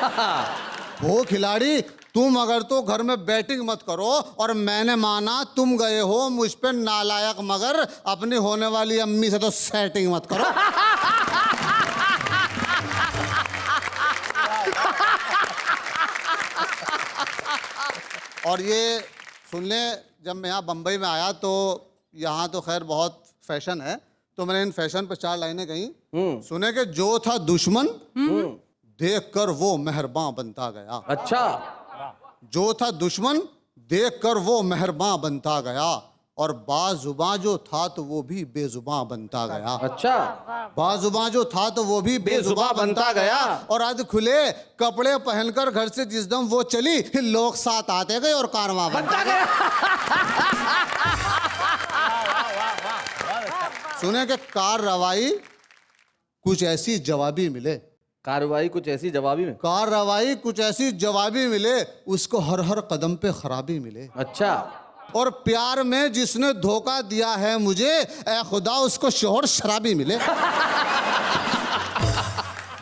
हो खिलाड़ी तुम अगर तो घर में बैटिंग मत करो, और मैंने माना तुम गए हो मुझ पे नालायक, मगर अपनी होने वाली अम्मी से तो सेटिंग मत करो। और ये सुन ले, जब मैं यहाँ बम्बई में आया तो यहाँ तो खैर बहुत फैशन है, तो मैंने इन फैशन पे 4 लाइनें कही। सुने कि जो था दुश्मन देखकर वो मेहरबान बनता गया। अच्छा, जो था दुश्मन देखकर वो मेहरबान बनता गया, और बाजुबां जो था तो वो भी बेजुबां बनता गया। अच्छा, बाजुबां जो था तो वो भी बेजुबां बनता गया, और आज खुले कपड़े पहनकर घर से जिस दम वो चली, लोग साथ आते गए और कारवां बनता गया। सुने कि कार्रवाई कुछ ऐसी जवाबी मिले, कार्रवाई कुछ ऐसी जवाबी में। कार्रवाई कुछ ऐसी जवाबी मिले, उसको हर हर कदम पे खराबी मिले। अच्छा, और प्यार में जिसने धोखा दिया है मुझे, ऐ खुदा उसको शोहर शराबी मिले।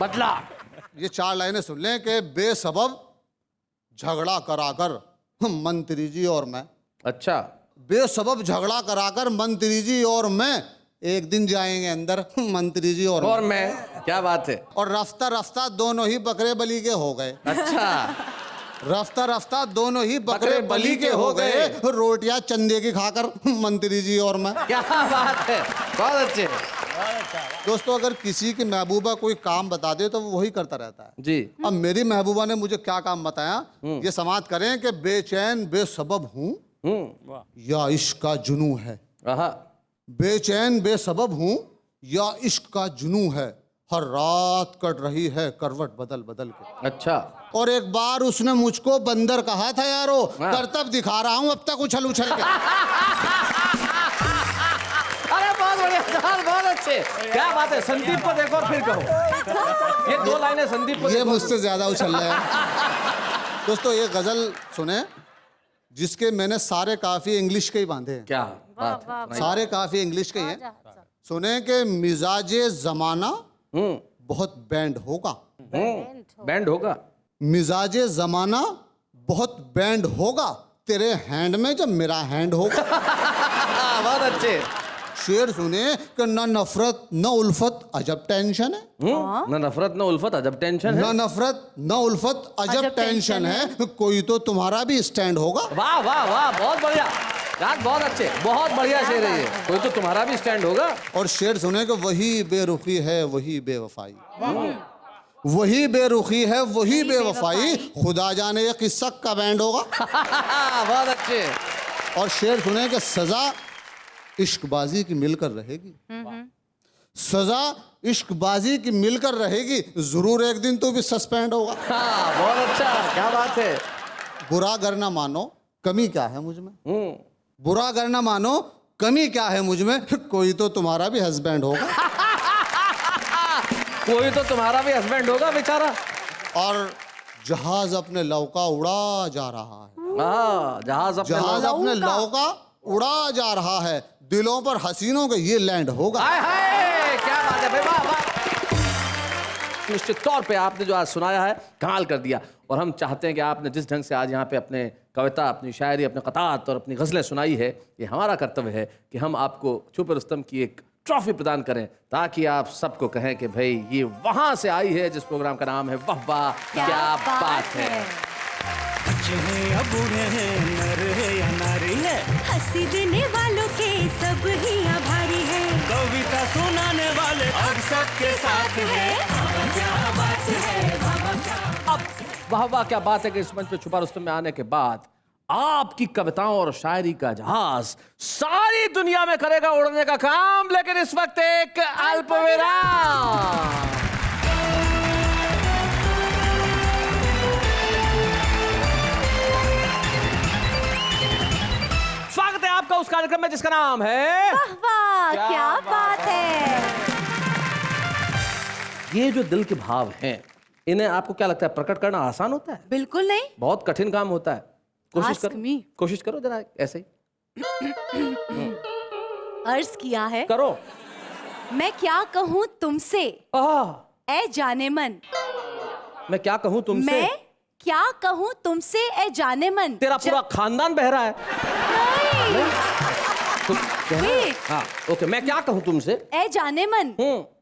बदला। ये 4 लाइनें सुन लें कि बेसबब झगड़ा कराकर मंत्री जी और मैं, अच्छा, बेसबब झगड़ा कराकर मंत्री जी और मैं एक दिन जाएंगे अंदर, मंत्री जी और मैं। क्या बात है। और रफ्ता रफ्ता दोनों ही बकरे बली के हो गए। अच्छा, रफ्ता रफ्ता दोनों ही बकरे बली के हो गए, रोटियां चंदे की खाकर मंत्री जी और मैं। क्या बात है, बहुत अच्छे। दोस्तों, अगर किसी की महबूबा कोई काम बता दे तो वो वही करता रहता है जी। अब मेरी महबूबा ने मुझे क्या काम बताया, ये समाप्त करें कि बेचैन बेसबब हूँ या इश्क का जुनू है। बेचैन बेसबब हूँ या इश्क का जुनू है, हर रात कट रही है करवट बदल बदल के। अच्छा, और एक बार उसने मुझको बंदर कहा था यारो, करतब दिखा रहा हूं अब तक उछल उछल के। अरे बहुत बढ़िया, बहुत अच्छे। क्या बात है। संदीप को देखो और फिर कहो। ये 2 लाइनें संदीप को। ये मुझसे ज्यादा उछल रहे हैं। दोस्तों, ये गजल सुने जिसके मैंने सारे काफी इंग्लिश के ही बांधे हैं। क्या बात है। सारे काफी इंग्लिश के ही हैं। सुने कि मिजाजे जमाना बहुत बैंड होगा। बैंड होगा। मिजाजे जमाना बहुत बैंड होगा, तेरे हैंड में जब मेरा हैंड होगा। बहुत अच्छे। शेर सुने कि न नफरत न उल्फत अजब टेंशन है। न नफरत न उल्फत अजब टेंशन है। न नफरत न उल्फत अजब टेंशन है, कोई तो तुम्हारा भी स्टैंड होगा। वाह वाह वाह, बहुत बढ़िया यार, बहुत अच्छे, बहुत बढ़िया शेर है ये। कोई तो तुम्हारा भी स्टैंड होगा। और शेर सुने कि वही बेरुखी है वही बेवफाई, वही बेरुखी है वही बेवफाई, खुदा जाने ये किस का बैंड होगा। बहुत अच्छे। और शेर सुने कि सजा इश्कबाजी की मिलकर रहेगी, सजा इश्कबाजी की मिलकर रहेगी, जरूर एक दिन तो भी सस्पेंड होगा। बहुत अच्छा, क्या बात है। बुरा करना मानो कमी क्या है मुझ में, बुरा करना मानो कमी क्या है मुझ में, कोई तो तुम्हारा भी हस्बैंड होगा। कोई तो तुम्हारा भी हस्बैंड होगा बेचारा। और जहाज अपने लौका उड़ा जा रहा है, जहाज अपने लौका उड़ा जा रहा है, दिलों पर हसीनों के ये लैंड होगा। हाय हाय, क्या बात है भाई, वाह वाह। निश्चित तौर पे आपने जो आज सुनाया है कमाल कर दिया, और हम चाहते हैं कि आपने जिस ढंग से आज यहाँ पे अपने कविता, अपनी शायरी, अपने क़तात और अपनी गज़लें सुनाई है, ये हमारा कर्तव्य है कि हम आपको छुपे रुस्तम की एक ट्रॉफी प्रदान करें, ताकि आप सबको कहें कि भाई ये वहाँ से आई है जिस प्रोग्राम का नाम है वाह वाह क्या बात है। या बूढ़े हैं, नर है या नारी है, हंसी देने वालों के सब ही आभारी है, कविता सुनाने वाले अब सबके साथ है। क्या बात है, अब वाह वाह क्या बात है कि इस मंच पे छुपा रुस्तम में आने के बाद आपकी कविताओं और शायरी का जहाज सारी दुनिया में करेगा उड़ने का काम, लेकिन इस वक्त एक अल्पविराम। स्वागत है आपका उस कार्यक्रम में जिसका नाम है वाह वाह क्या बात है। ये जो दिल के भाव हैं, इन्हें आपको क्या लगता है प्रकट करना आसान होता है? बिल्कुल नहीं, बहुत कठिन काम होता है। कोशिश Ask करो, me. कोशिश करो जरा ऐसे ही अर्ज किया है, करो। मैं क्या कहूँ तुमसे ए जाने मन, मैं क्या कहूँ तुमसे, मैं क्या कहूँ तुमसे ए जाने मन। तेरा पूरा खानदान बहरा है। नहीं। Wait. हाँ ओके, मैं क्या कहूँ तुमसे? ए जाने मन,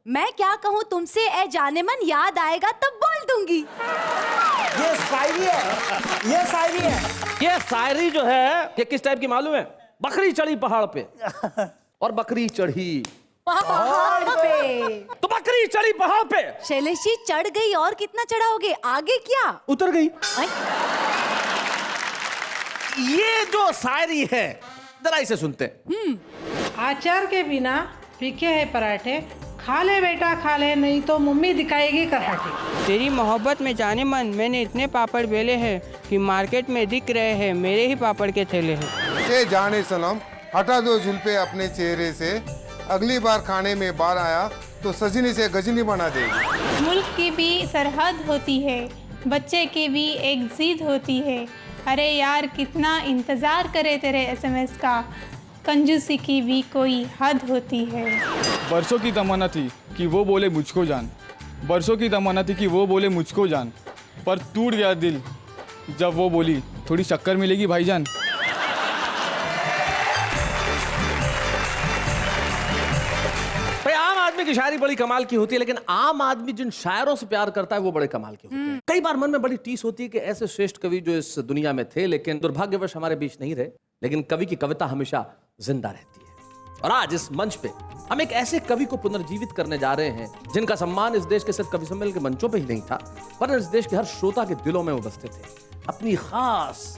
मैं क्या कहूँ तुमसे? ए जाने मन, याद आएगा तब बोल दूंगी। ये शायरी है, ये शायरी है। ये शायरी जो है ये किस टाइप की मालूम है? बकरी चढ़ी पहाड़ पे और बकरी चढ़ी पहाड़ पे। तो बकरी चढ़ी पहाड़ पे, शैलेश जी चढ़ गई और कितना चढ़ाओगे? आगे क्या? उतर गई। अय, ये जो शायरी है जरा इसे सुनते हैं। अचार के बिना फीके है पराठे, खा ले बेटा खा ले, नहीं तो मम्मी दिखाएगी कराटे। तेरी मोहब्बत में जाने मन मैंने इतने पापड़ बेले हैं कि मार्केट में दिख रहे हैं मेरे ही पापड़ के थैले हैं। ए जाने सनम, हटा दो जुल्फे अपने चेहरे से, अगली बार खाने में बार आया तो सजनी से गजनी बना देगी। मुल्क की भी सरहद होती है, बच्चे की भी एक जिद होती है। अरे यार कितना इंतज़ार करे तेरे एसएमएस का, कंजूसी की भी कोई हद होती है। बरसों की तमन्ना थी कि वो बोले मुझको जान, बरसों की तमन्ना थी कि वो बोले मुझको जान, पर टूट गया दिल जब वो बोली थोड़ी शक्कर मिलेगी भाईजान। भाई आम आदमी की शायरी बड़ी कमाल की होती है, लेकिन आम आदमी जिन शायरों से प्यार करता है वो बड़े कमाल के होते हैं। कई बार मन में बड़ी टीस होती है कि ऐसे श्रेष्ठ कवि जो इस दुनिया में थे लेकिन दुर्भाग्यवश हमारे बीच नहीं रहे, लेकिन कवि की कविता हमेशा जिंदा रहती है। और आज इस मंच पे हम एक ऐसे कवि को पुनर्जीवित करने जा रहे हैं जिनका सम्मान इस देश के सिर्फ कवि सम्मेलन के मंचों पे ही नहीं था, वरना इस देश के हर श्रोता के दिलों में वो बसते थे। अपनी खास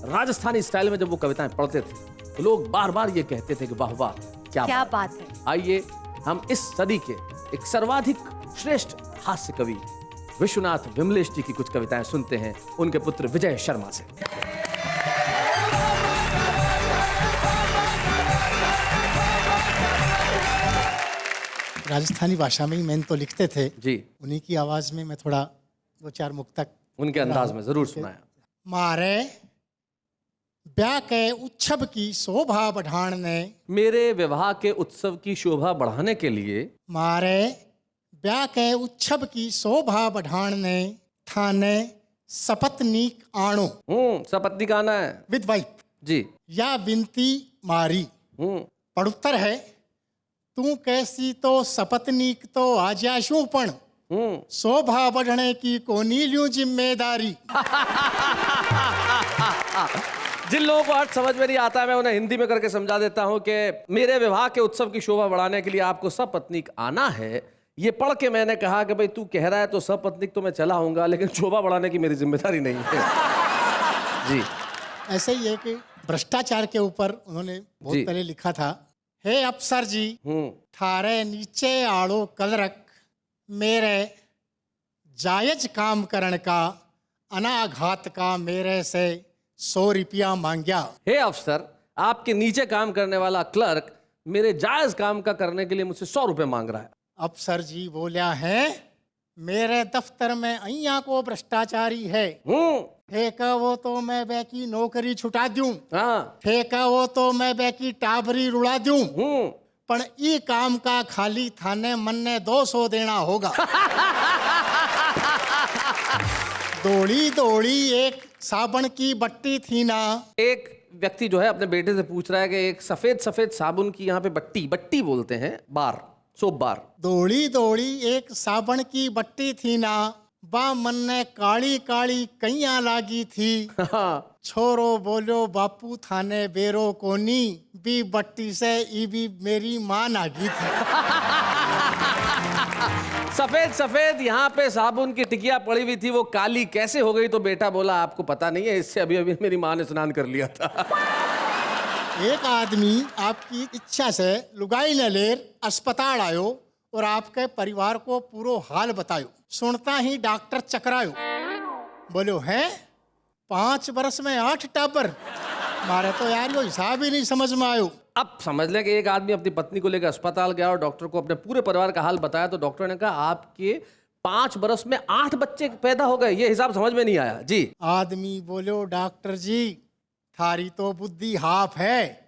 राजस्थानी स्टाइल में जब वो कविताएं पढ़ते थे तो लोग बार बार ये कहते थे कि वाह वाह क्या बात है। आइए हम इस सदी के एक सर्वाधिक श्रेष्ठ हास्य कवि विश्वनाथ विमलेश जी की कुछ कविताएं सुनते हैं उनके पुत्र विजय शर्मा से। राजस्थानी भाषा में ही मैंने तो लिखते थे जी, उन्हीं की आवाज में मैं थोड़ा दो चार मुक्तक उनके अंदाज में जरूर सुनाया। मारे ब्याह के उत्सव की शोभा बढ़ाने, मेरे विवाह के उत्सव की शोभा बढ़ाने के लिए, मारे ब्याह के उत्सव की शोभा बढ़ाने थाने सपत्नीक आणो। सपत्नी का आना है विद वाइफ जी। या विनती मारी। पड़ुत्तर है तू कैसी तो सपत्नीक तो आजाशू पण, शोभा बढ़ने की कोनी ल्यूं जिम्मेदारी। जिन लोगों को अर्थ समझ में नहीं आता है मैं उन्हें हिंदी में करके समझा देता हूं कि मेरे विवाह के उत्सव की शोभा बढ़ाने के लिए आपको सपत्नीक आना है। ये पढ़ के मैंने कहा कि भाई तू कह रहा है तो सपत्नीक तो मैं चला आऊंगा, लेकिन शोभा बढ़ाने की मेरी जिम्मेदारी नहीं है। जी ऐसे ही है कि भ्रष्टाचार के ऊपर उन्होंने बहुत पहले लिखा था, हे अफसर जी थारे नीचे आड़ो कलरक, मेरे जायज काम करण का अनाघात का मेरे से 100 रुपया मांग्या। हे अफसर, आपके नीचे काम करने वाला क्लर्क मेरे जायज काम का करने के लिए मुझसे 100 रुपए मांग रहा है। अफसर जी बोलिया है मेरे दफ्तर में अइया को भ्रष्टाचारी है, फेंका वो तो मैं बैकी नौकरी छुटा दूं, फेंका वो तो मैं बैकी टाबरी रुड़ा दूं, पर ई काम का खाली थाने मन ने 200 देना होगा। दौड़ी दौड़ी एक साबुन की बट्टी थी ना। एक व्यक्ति जो है अपने बेटे से पूछ रहा है कि एक सफेद सफेद साबुन की यहाँ पे बट्टी बोलते हैं, बार, सोप बार। दौड़ी दौड़ी एक साबुन की बट्टी थी ना, बा मन ने काली काली कैया लागी थी। छोरो बोलो बापू थाने बेरो कोनी, बी बट्टी से ई भी मेरी मां नागी थी। सफेद सफेद यहाँ पे साबुन की टिकिया पड़ी हुई थी, वो काली कैसे हो गई? तो बेटा बोला आपको पता नहीं है, इससे अभी अभी मेरी माँ ने स्नान कर लिया था। एक आदमी आपकी इच्छा से लुगाई न लेर अस्पताल आयो और आपके परिवार को पूरो हाल बतायो। सुनता ही डॉक्टर चकरायो, बोलो है 5 बरस में 8 टाबर, मारे तो यार वो हिसाब ही नहीं समझ में आयो। अब समझ लें कि एक आदमी अपनी पत्नी को लेकर अस्पताल गया और डॉक्टर को अपने पूरे परिवार का हाल बताया, तो डॉक्टर ने कहा आपके 5 बरस में 8 बच्चे पैदा हो गए, ये हिसाब समझ में नहीं आया जी। आदमी बोलो डॉक्टर जी थारी तो बुद्धि हाफ है,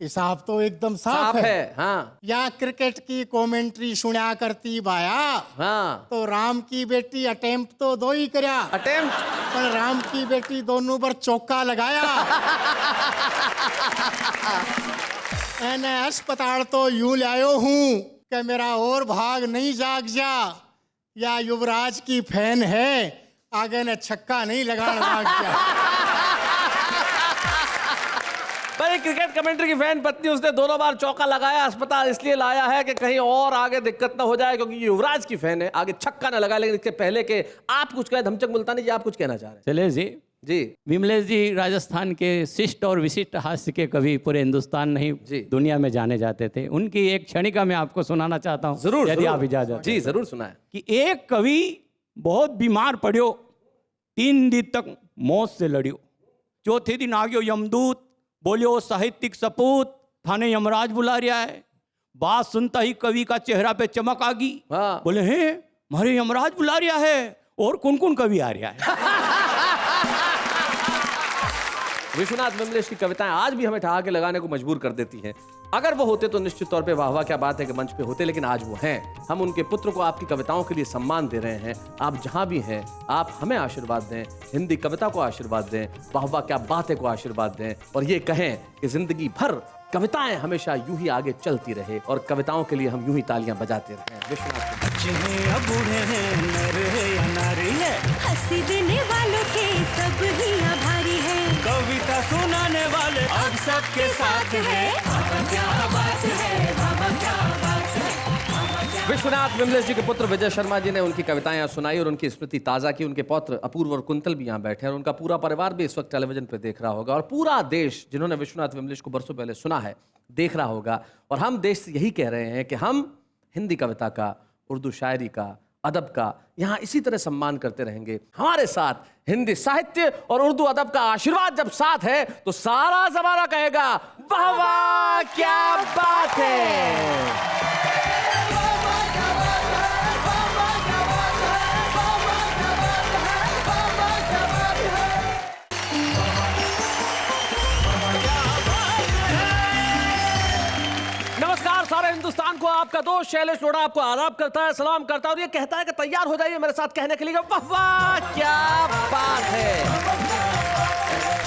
हिसाब तो एकदम साफ है। हाँ। या क्रिकेट की कमेंट्री सुना करती बाया, हाँ। तो राम की बेटी अटेम्प्ट तो 2 ही करया, अटेम्प्ट, पर राम की बेटी दोनों पर चौका लगाया। एने अस्पताल तो यूं लायो हूँ कि मेरा और भाग नहीं जाग जा, या युवराज की फैन है आगे ने छक्का नहीं लगा भाग जा। भाई क्रिकेट कमेंट्री की फैन पत्नी, उसने दोनों बार चौका लगाया, अस्पताल इसलिए लाया है कि कहीं और आगे दिक्कत ना हो जाए, क्योंकि युवराज की फैन है, आगे छक्का ना लगाए। लेकिन इसके पहले के आप कुछ कहे, धमचक मुल्तानी जी आप कुछ कहना चाह रहे हैं? चले जी जी विमलेश जी राजस्थान के शिष्ट और विशिष्ट हास्य के कवि पूरे हिंदुस्तान नहीं दुनिया में जाने जाते थे। उनकी एक क्षणिका मैं आपको सुनाना चाहता हूँ, जरूर यदि जरूर। आप इजाजत जी जरूर सुनाए। कि एक कवि बहुत बीमार पड़ियो, 3 दिन तक मौत से लड़ियो। चौथे दिन आ गयो यमदूत, बोलियो साहित्यिक सपूत, थाने यमराज बुला रहा है। बात सुनता ही कवि का चेहरा पे चमक आ गई। बोले हैं हमारे यमराज बुला रहा है, और कौन कौन कवि आ रहा है। विश्वनाथ विमलेश की कविताएं आज भी हमें ठहा के लगाने को मजबूर कर देती हैं। अगर वो होते तो निश्चित तौर पे वाह वाह क्या बात है कि मंच पे होते, लेकिन आज वो हैं। हम उनके पुत्र को आपकी कविताओं के लिए सम्मान दे रहे हैं। आप जहां भी हैं आप हमें आशीर्वाद दें, हिंदी कविता को आशीर्वाद दें, वाह वाह क्या बात है को आशीर्वाद दें, और ये कहें कि जिंदगी भर कविताएं हमेशा यूं ही आगे चलती रहे और कविताओं के लिए हम यूं ही तालियां बजाते रहे। विश्वनाथ हंसी देने वालों के सब ही आभारी है, कविता सुनाने वाले अब सबके साथ है। क्या बात है, क्या बात है। विश्वनाथ विमलेश जी के पुत्र विजय शर्मा जी ने उनकी कविताएं सुनाई और उनकी स्मृति ताज़ा की। उनके पौत्र अपूर्व और कुंतल भी यहाँ बैठे हैं और उनका पूरा परिवार भी इस वक्त टेलीविजन पे देख रहा होगा, और पूरा देश जिन्होंने विश्वनाथ विमलेश को बरसों पहले सुना है देख रहा होगा। और हम देश से यही कह रहे हैं कि हम हिंदी कविता का, उर्दू शायरी का, अदब का यहाँ इसी तरह सम्मान करते रहेंगे। हमारे साथ हिंदी साहित्य और उर्दू अदब का आशीर्वाद जब साथ है तो सारा जमाना कहेगा वाह वाह क्या बात है। नमस्कार सारे हिंदुस्तान को, आपका दोस्त शैलेश लोढ़ा आपको आदाब करता है, सलाम करता है और ये कहता है कि तैयार हो जाइए मेरे साथ कहने के लिए वाह वाह क्या बात है।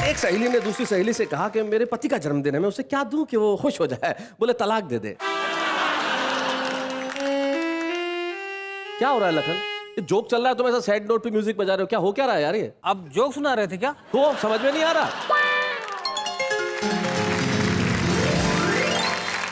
एक सहेली ने दूसरी सहेली से कहा कि मेरे पति का जन्मदिन है, मैं उसे क्या दूं कि वो खुश हो जाए। बोले तलाक दे दे। क्या हो रहा है लखन? ये जोक चल रहा है, तुम ऐसा सैड नोट पे म्यूजिक बजा रहे हो, क्या हो क्या रहा है यार? ये अब जोक सुना रहे थे क्या? तो समझ में नहीं आ रहा।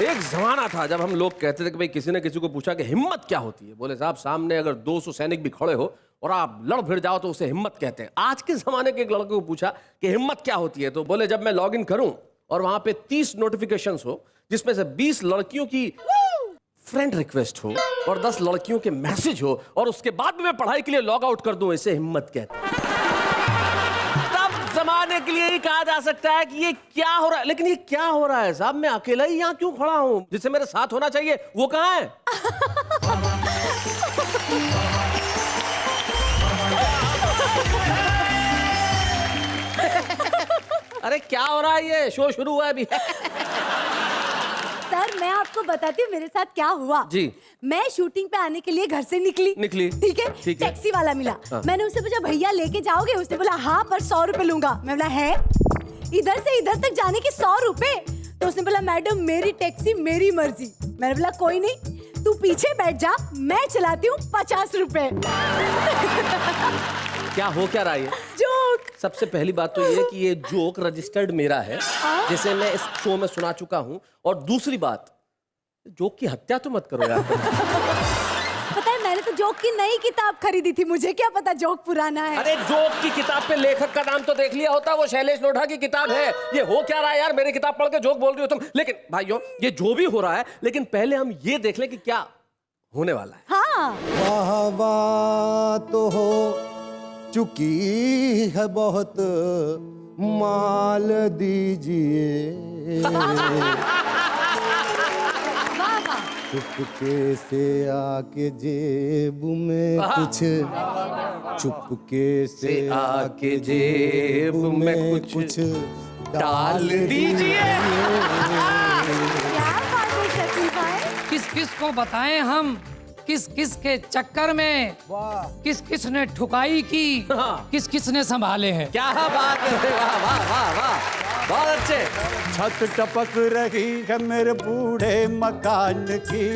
एक जमाना था जब हम लोग कहते थे कि भाई किसी ने किसी को पूछा कि हिम्मत क्या होती है, बोले साहब सामने अगर 200 सैनिक भी खड़े हो और आप लड़ भिड़ जाओ तो उसे हिम्मत कहते हैं। आज के जमाने के एक लड़के को पूछा कि हिम्मत क्या होती है, तो बोले जब मैं लॉग इन करूं और वहां पे 30 नोटिफिकेशंस हो जिसमें से 20 लड़कियों की फ्रेंड रिक्वेस्ट हो और 10 लड़कियों के मैसेज हो और उसके बाद भी मैं पढ़ाई के लिए लॉग आउट कर दूं, इसे हिम्मत कहते हैं। जमाने के लिए ही कहा जा सकता है कि ये क्या हो रहा है। लेकिन ये क्या हो रहा है साहब? मैं अकेला ही यहाँ क्यों खड़ा हूं? जिसे मेरे साथ होना चाहिए वो कहाँ है? अरे क्या हो रहा है? ये शो शुरू हुआ है अभी। सर मैं आपको बताती हूँ मेरे साथ क्या हुआ जी। मैं शूटिंग पे आने के लिए घर से निकली ठीक है, टैक्सी वाला मिला। हाँ। मैंने उससे पूछा भैया लेके जाओगे? उसने बोला हाँ पर 100 रुपए लूंगा। मैं बोला है इधर से इधर तक जाने के 100 रुपए? तो उसने बोला मैडम मेरी टैक्सी मेरी मर्जी। मैंने बोला कोई नहीं तू पीछे बैठ जा, मैं चलाती हूँ 50 रुपए। क्या हो क्या रहा है? जोक। सबसे पहली बात तो ये है कि ये जोक रजिस्टर्ड मेरा है जिसे मैं इस शो में सुना चुका हूं, और दूसरी बात जोक की हत्या तो मत करो यार। पता है मैंने तो जोक की नई किताब खरीदी थी, मुझे क्या पता जोक पुराना है। अरे जोक की किताब पे लेखक का नाम तो देख लिया होता, वो शैलेश लोढ़ा की किताब है। ये हो क्या रहा है यार? मेरी किताब पढ़ के जोक बोल रही हो तुम। लेकिन भाइयों ये जो भी हो रहा है, लेकिन पहले हम ये देख लें कि क्या होने वाला है। हाँ वाह वाह तो हो चुकी है बहुत, माल दीजिए। चुपके से आके जेब में कुछ, चुपके से आके जेब में कुछ डाल दीजिए। किस किस को बताएं हम किस किस के चक्कर में किस किस ने ठुकाई की, किस किस ने संभाले हैं। क्या बात है, वाह वाह वाह वाह, बहुत अच्छे। छत टपक रही है मेरे बूढ़े मकान की,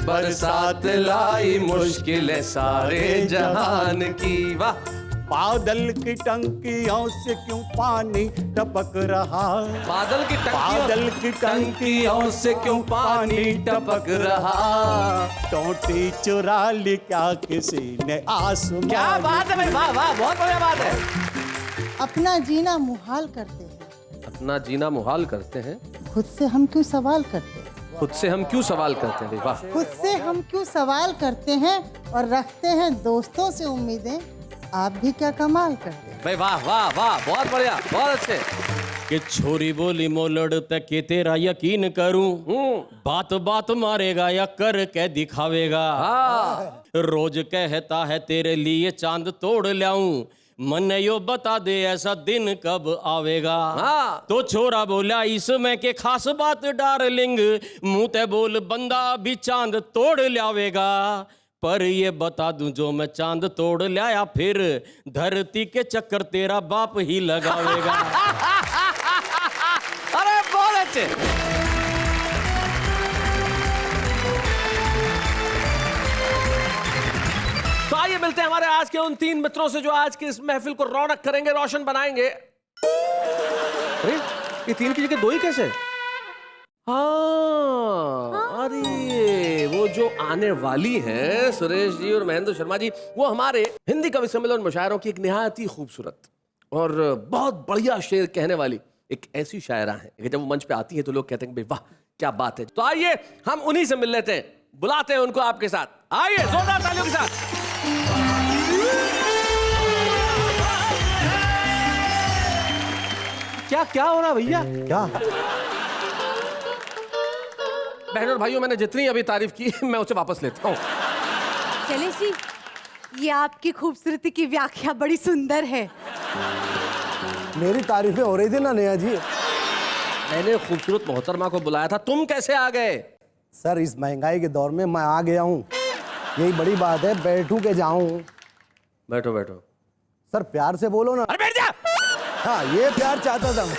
बरसात लाई मुश्किल सारे जहान की। वाह। बादल की टंकियों से क्यों पानी टपक रहा, बादल की टंकियों से क्यों पानी टपक रहा, टोटी चुरा ली क्या किसी ने आसमान। क्या बात है भाई, वाह वाह, बहुत बढ़िया बात है। अपना जीना मुहाल करते हैं, अपना जीना मुहाल करते हैं, खुद से हम क्यों सवाल करते हैं, खुद से हम क्यों सवाल करते हैं। वाह। खुद से हम क्यों सवाल करते हैं और रखते हैं दोस्तों से उम्मीदें, आप भी क्या कमाल करते हैं। भाई वाह वाह वाह, बहुत बढ़िया, बहुत अच्छे। कि छोरी बोली मोलड़ तक के तेरा यकीन करूं, बात बात मारेगा या कर के दिखावेगा। रोज कहता है तेरे लिए चांद तोड़ लाऊं, मन यो बता दे ऐसा दिन कब आवेगा। तो छोरा बोला इसमें के खास बात डार्लिंग, मुंह ते बोल बंदा भी चांद तोड़ लावेगा। पर ये बता दूं जो मैं चांद तोड़ लाया, फिर धरती के चक्कर तेरा बाप ही लगावेगा। अरे बहुत अच्छे। तो आइए मिलते हैं हमारे आज के उन 3 मित्रों से जो आज की इस महफिल को रौनक करेंगे, रोशन बनाएंगे। अरे ये 3 की जगह 2 ही कैसे? हाँ, अरे वो जो आने वाली हैं सुरेश जी और महेंद्र शर्मा जी, वो हमारे हिंदी कवि सम्मेलन मुशायरों की एक निहायत ही खूबसूरत और बहुत बढ़िया शेर कहने वाली एक ऐसी शायरा है कि जब वो मंच पे आती है तो लोग कहते हैं भाई वाह क्या बात है। तो आइए हम उन्हीं से मिल लेते हैं, बुलाते हैं उनको आपके साथ। आइए जोरदार तालियों के साथ। क्या क्या हो रहा भैया? क्या बहनों और भाइयों, मैंने जितनी अभी तारीफ की मैं उसे वापस लेता हूँ। शैलेश जी, ये आपकी खूबसूरती की व्याख्या बड़ी सुंदर है। मेरी तारीफें हो रही थी ना नेहा जी। मैंने खूबसूरत मोहतरमा को बुलाया था, तुम कैसे आ गए? सर इस महंगाई के दौर में मैं आ गया हूँ, यही बड़ी बात है। बैठूं के जाऊं? बैठो बैठो। सर प्यार से बोलो ना। अरे बैठ जा। हाँ ये प्यार चाहता था मैं।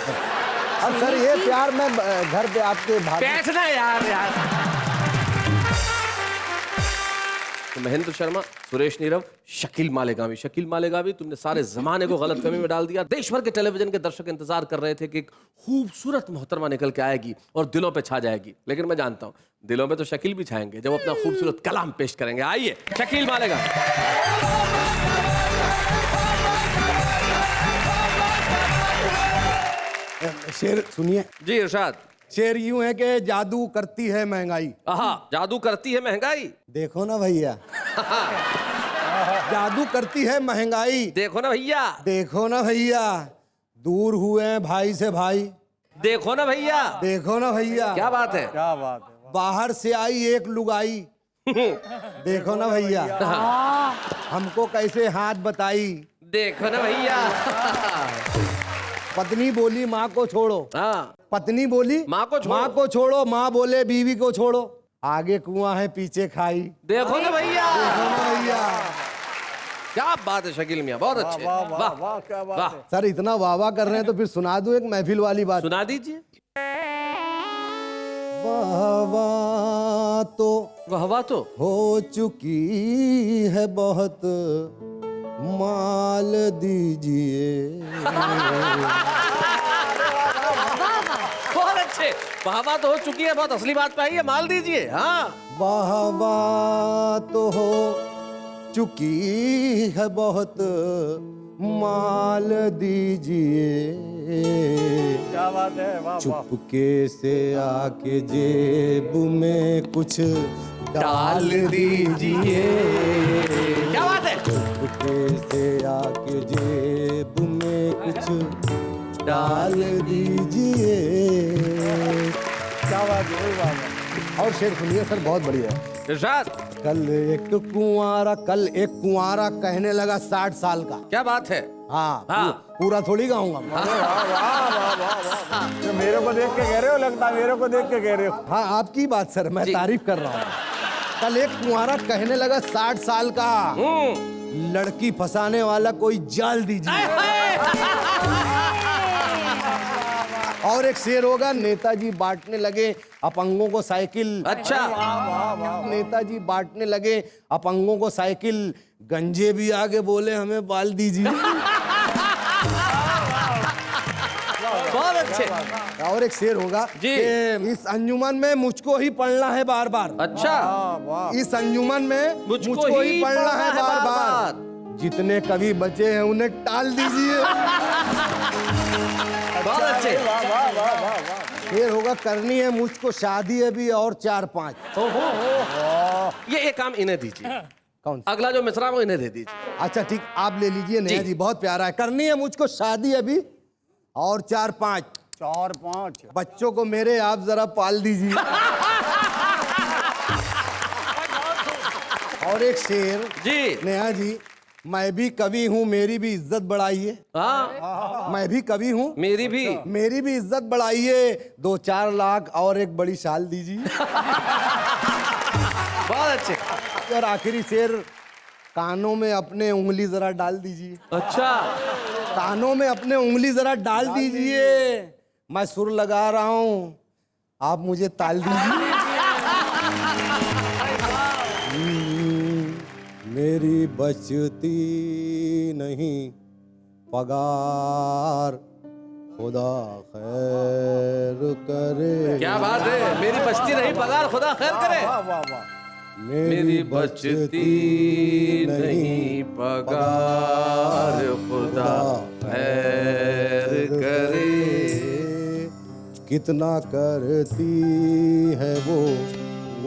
अब सर ये प्यार मैं घर पे आपके बैठना यार। तो महेंद्र शर्मा, सुरेश नीरव, शकील मालेगावी। शकील मालेगावी, तुमने सारे जमाने को गलतफहमी में डाल दिया। देश भर के टेलीविजन के दर्शक इंतजार कर रहे थे कि एक खूबसूरत मोहतरमा निकल के आएगी और दिलों पे छा जाएगी, लेकिन मैं जानता हूं दिलों पे तो शकील भी छाएंगे जब अपना खूबसूरत कलाम पेश करेंगे। आइए शकील मालेगावी। शेर सुनिए जी इरशाद। शेर यूं है कि जादू करती है महंगाई। जादू करती है महंगाई। देखो ना भैया। जादू करती है महंगाई। देखो ना भैया। देखो ना भैया, दूर हुए हैं भाई से भाई। देखो ना भैया। देखो ना भैया। क्या बात है? क्या बात है? बाहर से आई एक लुगाई। देखो ना भैया, हमको कैसे हाथ बताई। देखो ना भैया। पत्नी बोली माँ को छोड़ो। पत्नी बोली माँ को छोड़ो, माँ बोले बीवी को छोड़ो। आगे कुआं है पीछे खाई। देखो ना भैया। देखो ना भैया। क्या बात है शकील मियां, बहुत अच्छे। वाह क्या बात है। सर इतना वाह वाह कर रहे हैं तो फिर सुना दूं एक महफिल वाली बात। सुना दीजिए। वाह तो हो चुकी है बहुत, माल दीजिए। बहुत अच्छे। वाह तो हो चुकी है बहुत, असली बात पे आई है, माल दीजिए। हाँ वाह तो हो चुकी है बहुत, माल दीजिए। क्या बात है, वाह। चुपके से आके जेब में कुछ डाल दीजिए। क्या बात है? चुपके से आके जेब में कुछ डाल दीजिए। क्या बात है, वाह। और शेर सुनिए सर, बहुत बढ़िया है। इरशाद। कल एक कुंवारा कहने लगा 60 साल का। क्या बात है? हाँ। पूरा थोड़ी गाऊंगा। तो मेरे को देख के कह रहे हो, लगता है मेरे को देख के कह रहे हो। हाँ आपकी बात सर, मैं तारीफ कर रहा हूँ। कल एक कुंवारा कहने लगा 60 साल का, लड़की फंसाने वाला कोई जाल दीजिए। और एक शेर होगा, नेताजी बांटने लगे अपंगों को साइकिल। अच्छा। नेताजी बांटने लगे अपंगों को साइकिल, गंजे भी आगे बोले हमें बाल दीजिए। बहुत अच्छे। और एक शेर होगा जी। कि इस अंजुमन में मुझको ही पढ़ना है बार बार। अच्छा। इस अंजुमन में मुझको ही पढ़ना है बार बार। जितने कभी बचे हैं उन्हें टाल दीजिए। बहुत अच्छे। शेर होगा, करनी है मुझको शादी अभी और 4-5। ये एक काम इन्हें दीजिए। कौन? अगला जो मिसरा वो इन्हें दे दीजिए। अच्छा ठीक, आप ले लीजिए। नया जी बहुत प्यारा है। करनी है मुझको शादी अभी और 4-5 बच्चों को मेरे आप जरा पाल दीजिए। और एक शेर जी। नया जी, मैं भी कवि हूँ मेरी भी इज्जत बढ़ाइए। मैं भी कवि हूँ मेरी भी इज्जत बढ़ाइए। 2-4 लाख और एक बड़ी शाल दीजिए। बहुत अच्छे। और आखिरी शेर, कानों में अपने उंगली जरा डाल दीजिए। अच्छा। कानों में अपने उंगली जरा डाल दीजिए। मैं सुर लगा रहा हूँ, आप मुझे ताल दीजिए। मेरी बचती नहीं पगार, खुदा खैर करे। क्या बात है, मेरी बचती नहीं पगार, खुदा खैर करे। मेरी बचती नहीं पगार, खुदा खैर करे। कितना करती है वो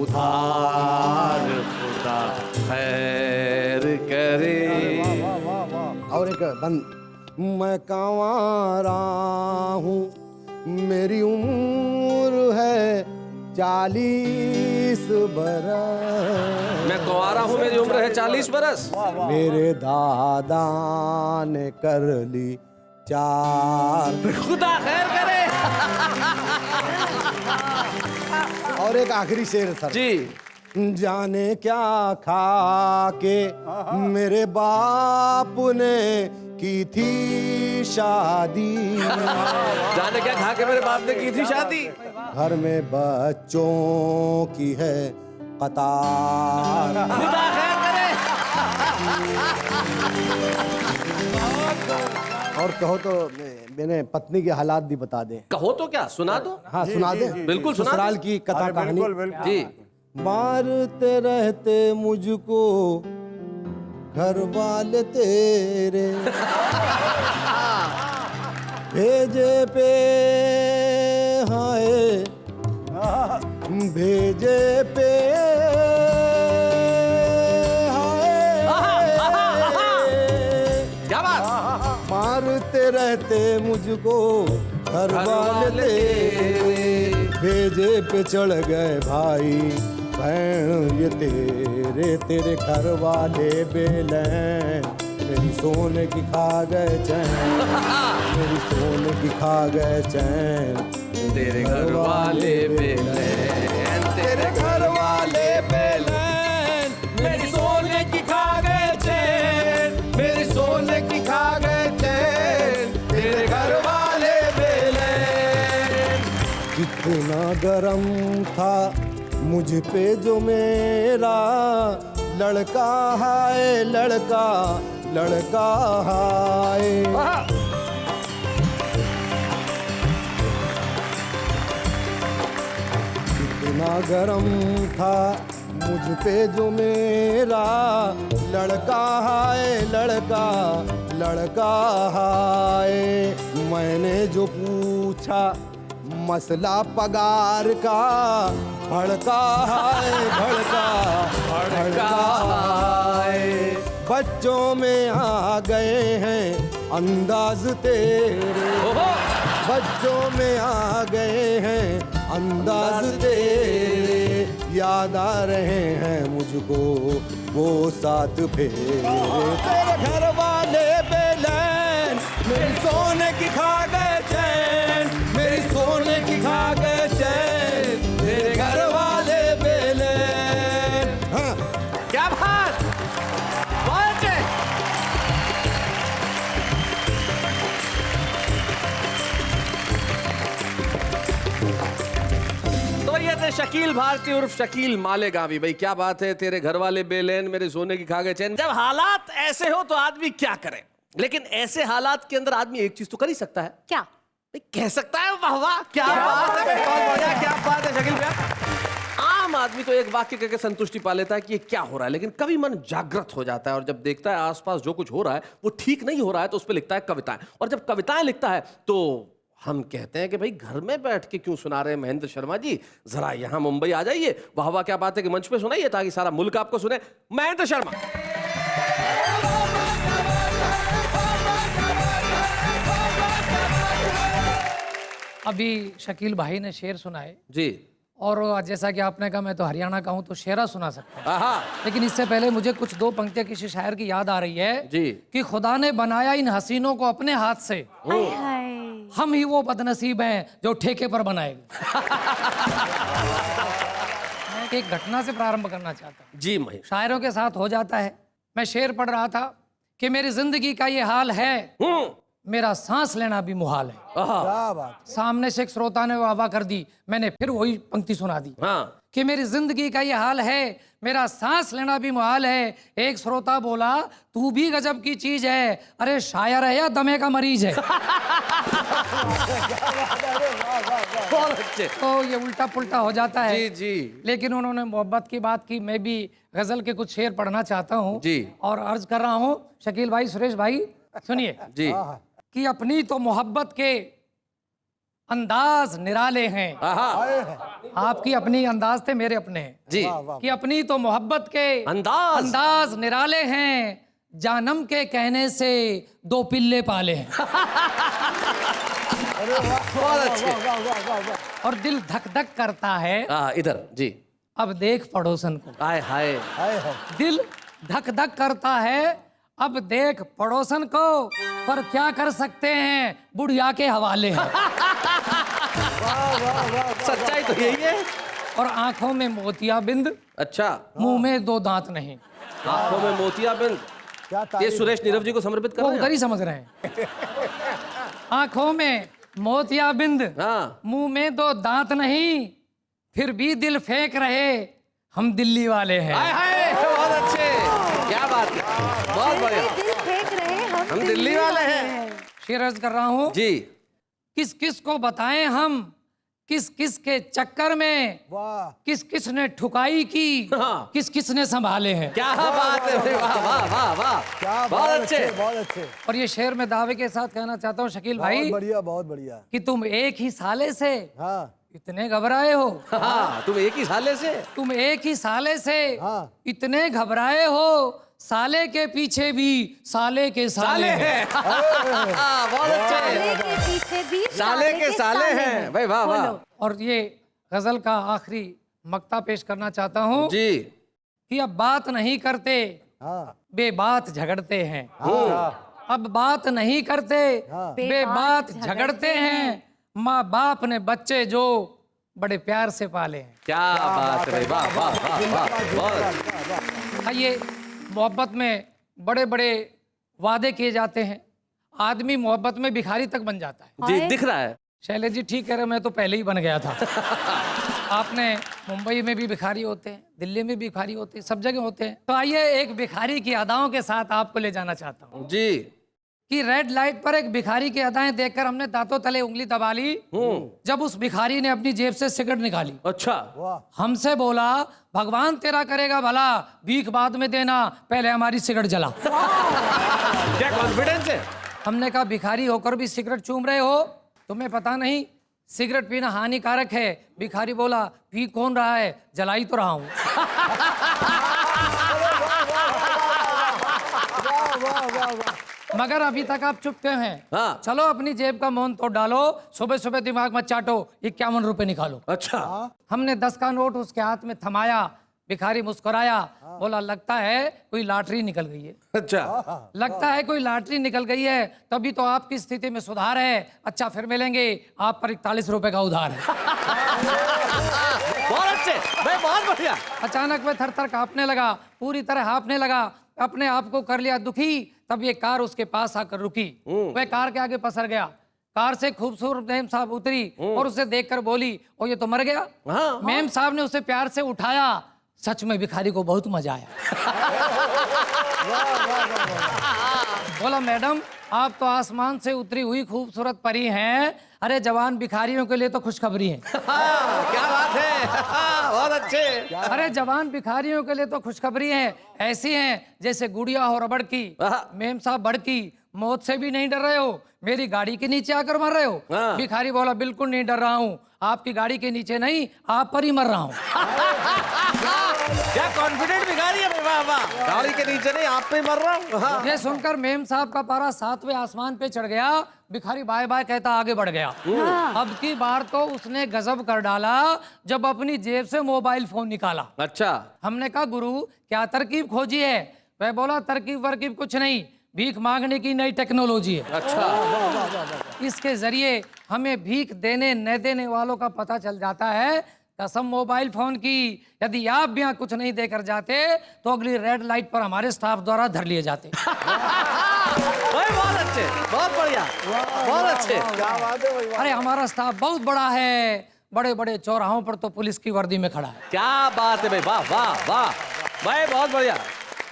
उधार, खुदा खैर करे। और एक बंद, मैं कांवारा हूँ मेरी उम्र है 40 बरस। मैं कुंवारा हूँ मेरी उम्र है 40 बरस। मेरे दादा ने कर ली 4। खुदा खैर करे। और एक आखिरी शेर सर जी। जाने क्या खा के मेरे बाप ने की थी शादी। जाने क्या खा के मेरे बाप ने की थी शादी। घर में बच्चों की है कतार। खुदा खैर करे। और कहो तो मैंने पत्नी के हालात भी बता दे। कहो तो क्या, सुना दो। हाँ सुना दे। बिल्कुल सुना। ससुराल की कथा कहानी जी। मारते रहते मुझको घर वाले तेरे, भेजे पे हाय भेजे पे क्या बात। मारते रहते मुझको घर वाले तेरे, भेजे पे चढ़ गए भाई बहन ये तेरे घर वाले बेलैन, मेरी सोने की खा गए चैन, मेरी सोने की खा गए चैन। तेरे घर वाले बेलैन, तेरे घर वाले बेलैन, मेरी सोने की खा गए चैन, मेरी सोने की खा गए चैन, तेरे घर वाले बेलैन। कितना गरम था मुझ पे जो मेरा लड़का हाय, लड़का लड़का हाय। कितना गरम था मुझ पे जो मेरा लड़का हाय, लड़का लड़का हाय। मैंने जो पूछा मसला पगार का, भड़का हाय, भड़का भड़का हाय। बच्चों में आ गए हैं अंदाज तेरे, बच्चों में आ गए हैं अंदाज तेरे, याद आ रहे हैं मुझको वो 7 फेरे। तेरे घर वाले बेलैन, मेरी सोने की खा गए चैन, मेरी सोने की खा गए चैन, तेरे घर वाले बेलैन, शकील भारती उर्फ शकील मालेगावी। भाई क्या बात है, तेरे घर वाले बेलैन, मेरे सोने की खा गए चैन। जब हालात ऐसे हो तो आदमी क्या करे, लेकिन ऐसे हालात के अंदर आदमी एक चीज तो कर ही सकता है। क्या? कह सकता है वाह वाह क्या बात है, बहुत बढ़िया, क्या बात है शकील भैया। आम आदमी तो एक वाक्य करके संतुष्टि पा लेता है कि ये क्या हो रहा है, लेकिन कभी मन जागृत हो जाता है और जब देखता है आसपास जो कुछ हो रहा है वो ठीक नहीं हो रहा है तो उस पर लिखता है कविताएं। और जब कविताएं लिखता है तो हम कहते हैं कि भाई घर में बैठ के क्यों सुना रहे हैं महेंद्र शर्मा जी, जरा यहां मुंबई आ जाइए, वाह वाह क्या बात है कि मंच पे सुनाइए ताकि सारा मुल्क आपको सुने। महेंद्र शर्मा। अभी शकील भाई ने शेर सुनाए जी, और जैसा कि आपने कहा मैं तो हरियाणा का हूं तो शेरा सुना सकता हूं, लेकिन इससे पहले मुझे कुछ दो पंक्तियां किसी शायर की याद आ रही है जी कि खुदा ने बनाया इन हसीनों को अपने हाथ से, हम ही वो बदनसीब हैं जो ठेके पर बनाएंगे। मैं एक घटना से प्रारंभ करना चाहता हूँ जी। महेश शायरों के साथ हो जाता है। मैं शेर पढ़ रहा था कि मेरी जिंदगी का ये हाल है, मेरा सांस लेना भी मुहाल है। क्या बात। सामने से एक श्रोता ने वाह कर दी, मैंने फिर वही पंक्ति सुना दी कि मेरी जिंदगी का ये हाल है, मेरा सांस लेना भी मुहाल है। एक श्रोता बोला तू भी गजब की चीज है, अरे शायर है या दमे का मरीज है। बहुत अच्छे। तो ये उल्टा पुल्टा हो जाता है जी जी। लेकिन उन्होंने मोहब्बत की बात की, मैं भी गजल के कुछ शेर पढ़ना चाहता हूँ जी, और अर्ज कर रहा हूँ शकील भाई, सुरेश भाई सुनिए जी। कि अपनी तो मोहब्बत के अंदाज निराले हैं। आपकी अपनी अंदाज थे, मेरे अपने हैं जी। कि अपनी तो मोहब्बत के अंदाज निराले हैं, जानम के कहने से दो पिल्ले पाले हैं। बहुत अच्छे। और दिल धक धक करता है। इधर जी। अब देख पड़ोसन को। हाय हाय। दिल धक धक करता है, अब देख पड़ोसन को, पर क्या कर सकते हैं बुढ़िया के हवाले हैं। सच्चाई तो यही है। और आंखों में मोतियाबिंद, अच्छा, मुंह में दो दांत नहीं। आंखों में मोतियाबिंद, ये सुरेश नीरव जी को समर्पित कर वो रहे हैं। उधर ही समझ रहे हैं। आंखों में मोतियाबिंद, मुंह में दो दांत नहीं, फिर भी दिल फेंक रहे हम दिल्ली वाले हैं। हाय हाय, बहुत अच्छे, क्या बात है, बहुत बढ़िया। दिल फेंक रहे हम दिल्ली वाले हैं। शेर अर्ज कर रहा हूँ जी। किस किस को बताएं हम, किस किस के चक्कर में, किस किस ने ठुकाई की, किस किस ने संभाले हैं। क्या बात है, वाह वाह वाह वाह, बहुत अच्छे, बहुत अच्छे। और ये शेर मैं दावे के साथ कहना चाहता हूँ शकील भाई, बहुत बढ़िया, बहुत बढ़िया। कि तुम एक ही साले से इतने घबराए हो। तुम एक ही साले से, तुम एक ही साले से इतने घबराए हो, साले के पीछे भी साले के साले हैं। बहुत अच्छे। साले के पीछे भी साले के साले हैं। भाई वाह वाह। और ये गजल का आखिरी मक्ता पेश करना चाहता हूँ जी कि अब बात नहीं करते, बेबात झगड़ते हैं। अब बात नहीं करते, बेबात झगड़ते हैं। माँ बाप ने बच्चे जो बड़े प्यार से पाले हैं। क्या बात है, वाह वाह वाह वाह। आइए, मोहब्बत में बड़े बड़े वादे किए जाते हैं, आदमी मोहब्बत में भिखारी तक बन जाता है। जी, दिख रहा है। शैलेश जी ठीक कह रहे, मैं तो पहले ही बन गया था। आपने मुंबई में भी भिखारी होते हैं, दिल्ली में भी भिखारी होते हैं, सब जगह होते हैं। तो आइए एक भिखारी की अदाओं के साथ आपको ले जाना चाहता हूँ जी। कि रेड लाइट पर एक भिखारी की अदाएं देखकर हमने दांतों तले उंगली दबा ली जब उस भिखारी ने अपनी जेब से सिगरेट निकाली। अच्छा। हमसे बोला भगवान तेरा करेगा भला, भीख बाद में देना, पहले हमारी सिगरेट जला। क्या कॉन्फिडेंस है। हमने कहा भिखारी होकर भी सिगरेट चूम रहे हो, तुम्हें पता नहीं सिगरेट पीना हानिकारक है। भिखारी बोला पी कौन रहा है, जलाई तो रहा हूं। मगर अभी तक आप चुप क्यों हैं? चलो अपनी जेब का मौन तोड़ डालो, सुबह सुबह दिमाग मत चाटो, 51 रुपए निकालो। अच्छा। हमने 10 का नोट उसके हाथ में थमाया, भिखारी मुस्कुराया, बोला लगता है कोई लॉटरी निकल गई है। अच्छा। लगता है कोई लॉटरी निकल गई है, तभी तो आपकी स्थिति में सुधार है। अच्छा फिर मिलेंगे, आप पर 41 रुपए का उधार है। बहुत अच्छे, बहुत बढ़िया। अचानक मैं थर थर कांपने लगा, पूरी तरह हाँफने लगा, अपने आप को कर लिया दुखी। तब ये कार उसके पास आकर रुकी, वह कार के आगे पसर गया। कार से खूबसूरत मेम साहब उतरी और उसे देखकर बोली, ओ ये तो मर गया। मेम साहब ने उसे प्यार से उठाया। सच में भिखारी को बहुत मजा आया। बोला, मैडम आप तो आसमान से उतरी हुई खूबसूरत परी हैं। अरे जवान भिखारियों के लिए तो खुशखबरी है। क्या बात है, बहुत अच्छे। अरे जवान भिखारियों के लिए तो खुशखबरी है, ऐसी हैं जैसे गुड़िया हो रबड़ की। मेम साहब बड़की, मौत से भी नहीं डर रहे हो, मेरी गाड़ी के नीचे आकर मर रहे हो। भिखारी बोला, बिल्कुल नहीं डर रहा हूँ, आपकी गाड़ी के नीचे नहीं, आप पर ही मर रहा हूँ। क्या कॉन्फिडेंट भिखारी है, वाह वाह, गाड़ी के नीचे नहीं, आप पे ही मर रहा हूँ। ये सुनकर मेम साहब का पारा 7वें आसमान पे चढ़ गया। भिखारी बाय बाय कहता आगे बढ़ गया। अब की बार तो उसने गजब कर डाला जब अपनी जेब से मोबाइल फोन निकाला। अच्छा। हमने कहा, गुरु क्या तरकीब खोजी है? वह बोला, तरकीब वरकीब कुछ नहीं, भीख मांगने की नई टेक्नोलॉजी है। अच्छा। इसके जरिए हमें भीख देने न देने वालों का पता चल जाता है। कसम मोबाइल फोन की, यदि आप भी यहाँ कुछ नहीं देकर जाते तो अगली रेड लाइट पर हमारे स्टाफ द्वारा धर लिए जाते। बहुत अच्छे, बहुत बढ़िया, बहुत अच्छे। क्या बात है भाई। अरे हमारा स्टाफ बहुत बड़ा है, बड़े बड़े चौराहों पर तो पुलिस की वर्दी में खड़ा है। क्या बात है भाई, वाह वाह वाह भाई, बहुत बढ़िया।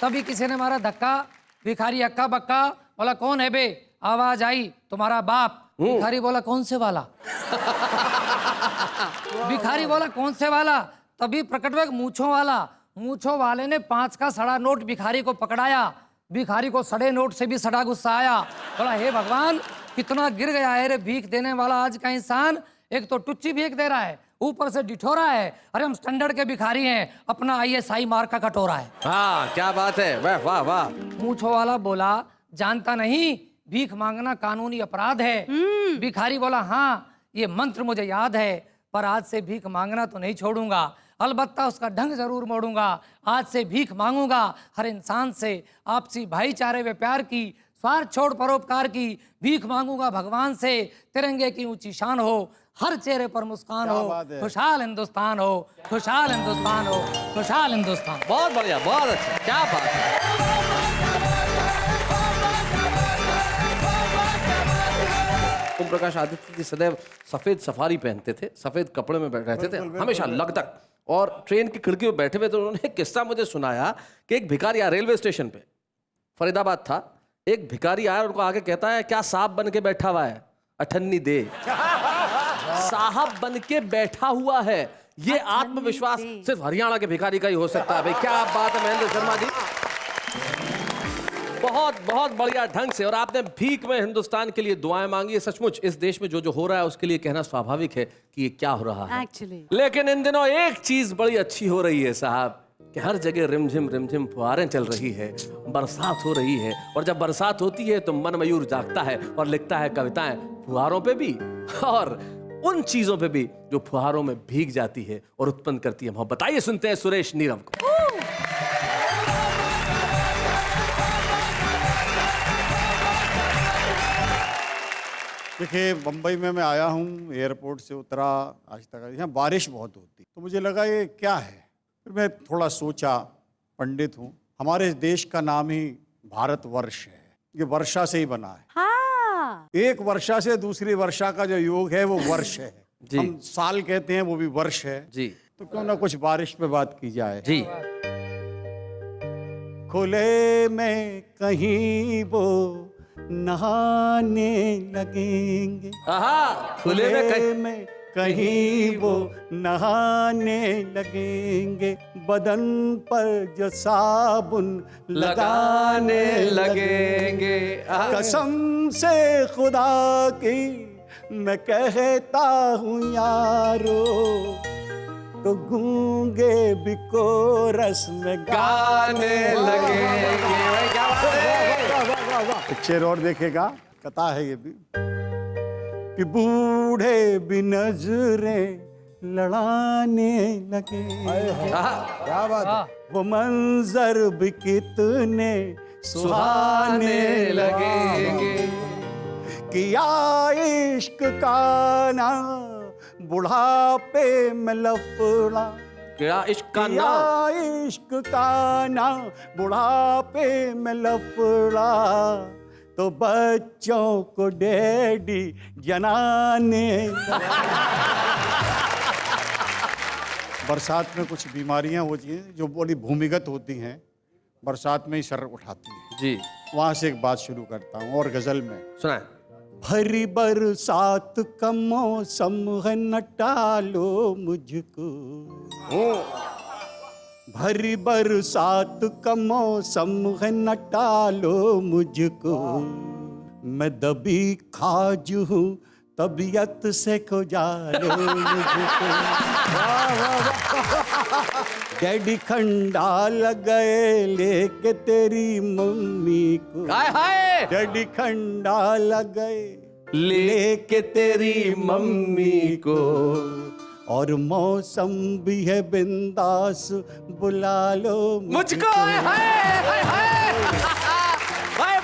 तभी किसी ने मारा धक्का। भिखारी अक्का बक्का, बोला कौन है बे? आवाज आई, तुम्हारा बाप। भिखारी बोला, कौन से वाला? भिखारी बोला, कौन से वाला? तभी प्रकट हुआ मूंछों वाला। मूंछों वाले ने 5 का सड़ा नोट भिखारी को पकड़ाया। भिखारी को सड़े नोट से भी सड़ा गुस्सा आया। बोला, हे भगवान, कितना गिर गया है रे भीख देने वाला आज का इंसान। एक तो टुच्ची भीख दे रहा है, ऊपर से डिठोरा है। अरे हम स्टैंडर्ड के भिखारी हैं, अपना ISI मार्क का कटोरा है। हाँ, क्या बात है, वाह वाह वाह। मूंछों वाला बोला, जानता नहीं भीख मांगना कानूनी अपराध है। भिखारी बोला, हाँ ये मंत्र मुझे याद है, पर आज से भीख मांगना तो नहीं छोड़ूंगा, अलबत्ता उसका ढंग जरूर मोड़ूंगा। आज से भीख मांगूंगा हर इंसान से, आपसी भाईचारे व प्यार की, स्वार्थ छोड़ परोपकार की। भीख मांगूंगा भगवान से, तिरंगे की ऊंची शान हो, हर चेहरे पर मुस्कान हो, खुशहाल हिंदुस्तान हो, खुशहाल हिंदुस्तान हो, खुशहाल हिंदुस्तान। बहुत बढ़िया, बहुत अच्छा, क्या बात है। ओम प्रकाश आदित्य जी सदैव सफेद सफारी पहनते थे, सफेद कपड़े में रहते थे, हमेशा लग तक। और ट्रेन की खिड़की में बैठे हुए तो उन्होंने एक किस्सा मुझे सुनाया कि एक भिखारी आया रेलवे स्टेशन पे, फरीदाबाद था। एक भिखारी आया और उनको आके कहता है, क्या साहब बन के बैठा हुआ है? अठन्नी दे। साहब बन के बैठा हुआ है, ये आत्मविश्वास सिर्फ हरियाणा के भिखारी का ही हो सकता है। भाई क्या बात है महेंद्र शर्मा जी, बहुत बहुत बढ़िया ढंग से। और आपने भीख में हिंदुस्तान के लिए दुआएं मांगी है। सचमुच इस देश में जो हो रहा है उसके लिए कहना स्वाभाविक है कि ये क्या हो रहा है। लेकिन इन दिनों एक चीज बड़ी अच्छी हो रही है साहब, कि हर जगह रिमझिम फुहारें चल रही है, बरसात हो रही है। और जब बरसात होती है तो मन मयूर जागता है और लिखता है कविताएं फुहारों पे भी और उन चीजों पे भी जो फुहारों में भीग जाती है और उत्पन्न करती है मोहब्बत। आइए सुनते हैं सुरेश नीरव को। देखिए, बम्बई में मैं आया हूँ, एयरपोर्ट से उतरा, आज तक यहाँ बारिश बहुत होती, तो मुझे लगा ये क्या है। फिर मैं थोड़ा सोचा, पंडित हूँ, हमारे देश का नाम ही भारतवर्ष है, ये वर्षा से ही बना है। हाँ। एक वर्षा से दूसरी वर्षा का जो योग है वो वर्ष है। हम साल कहते हैं, वो भी वर्ष है जी। तो क्यों ना कुछ बारिश पे बात की जाए जी। खुले में कहीं वो नहाने लगेंगे, खुले में कहीं वो नहाने लगेंगे, बदन पर जो साबुन लगाने लगेंगे। कसम से खुदा की मैं कहता हूँ यारो, तो गूंगे भी कोरस में गाने लगेंगे। पिक्चर और देखेगा, कथा है ये भी, कि बूढ़े भी नजरें लड़ाने लगे। क्या बात है। वो मंजर भी कितने सुहाने लगेंगे, किया इश्क का ना बुढ़ापे में लफड़ा, क्या इश्क का ना, इश्क का ना बुढ़ापे में लफड़ा, तो बच्चों को डैडी जनाने बरसात में कुछ बीमारियां होती हैं जो बड़ी भूमिगत होती हैं, बरसात में ही सर उठाती हैं जी। वहां से एक बात शुरू करता हूँ और गजल में सुनाए। भरी बरसात का मौसम है न टालो मुझको, भरी बरसात का मौसम है न टालो मुझको, मैं दबी खाज हूँ तबीयत से को जालो मुझको। डैडी खंडा गए लेके तेरी मम्मी को, डैडी खंडा गए लेके तेरी मम्मी को, और मौसम भी है बिंदास बुला लो मुझको।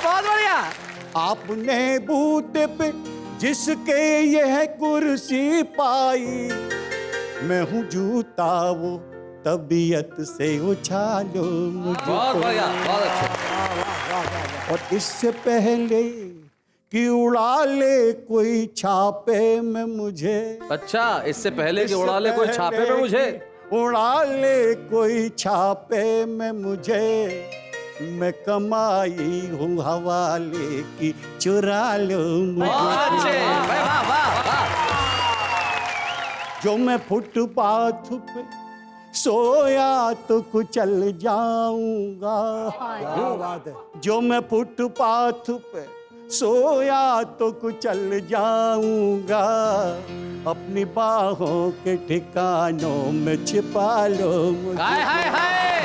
बहुत बढ़िया। आपने बूते पे जिसके यह कुर्सी पाई, मैं हूँ जूता वो तबीयत से उछालो मुझको। बहुत बढ़िया, बहुत अच्छा। और इससे पहले कि उड़ा ले कोई छापे में मुझे, अच्छा, इससे पहले कि उड़ा ले कोई छापे में मुझे, उड़ा ले कोई छापे में मुझे, मैं कमाई हूँ हवाले की चुरा लो मुझे। वाह वाह वाह। जो मैं फुटपाथ पे सोया तो कुचल जाऊंगा, क्या बात है। जो मैं फुटपाथ पे सोया तो कुचल जाऊंगा, अपनी बाहों के ठिकानों में छिपा लो मुझे। हाय हाय हाय,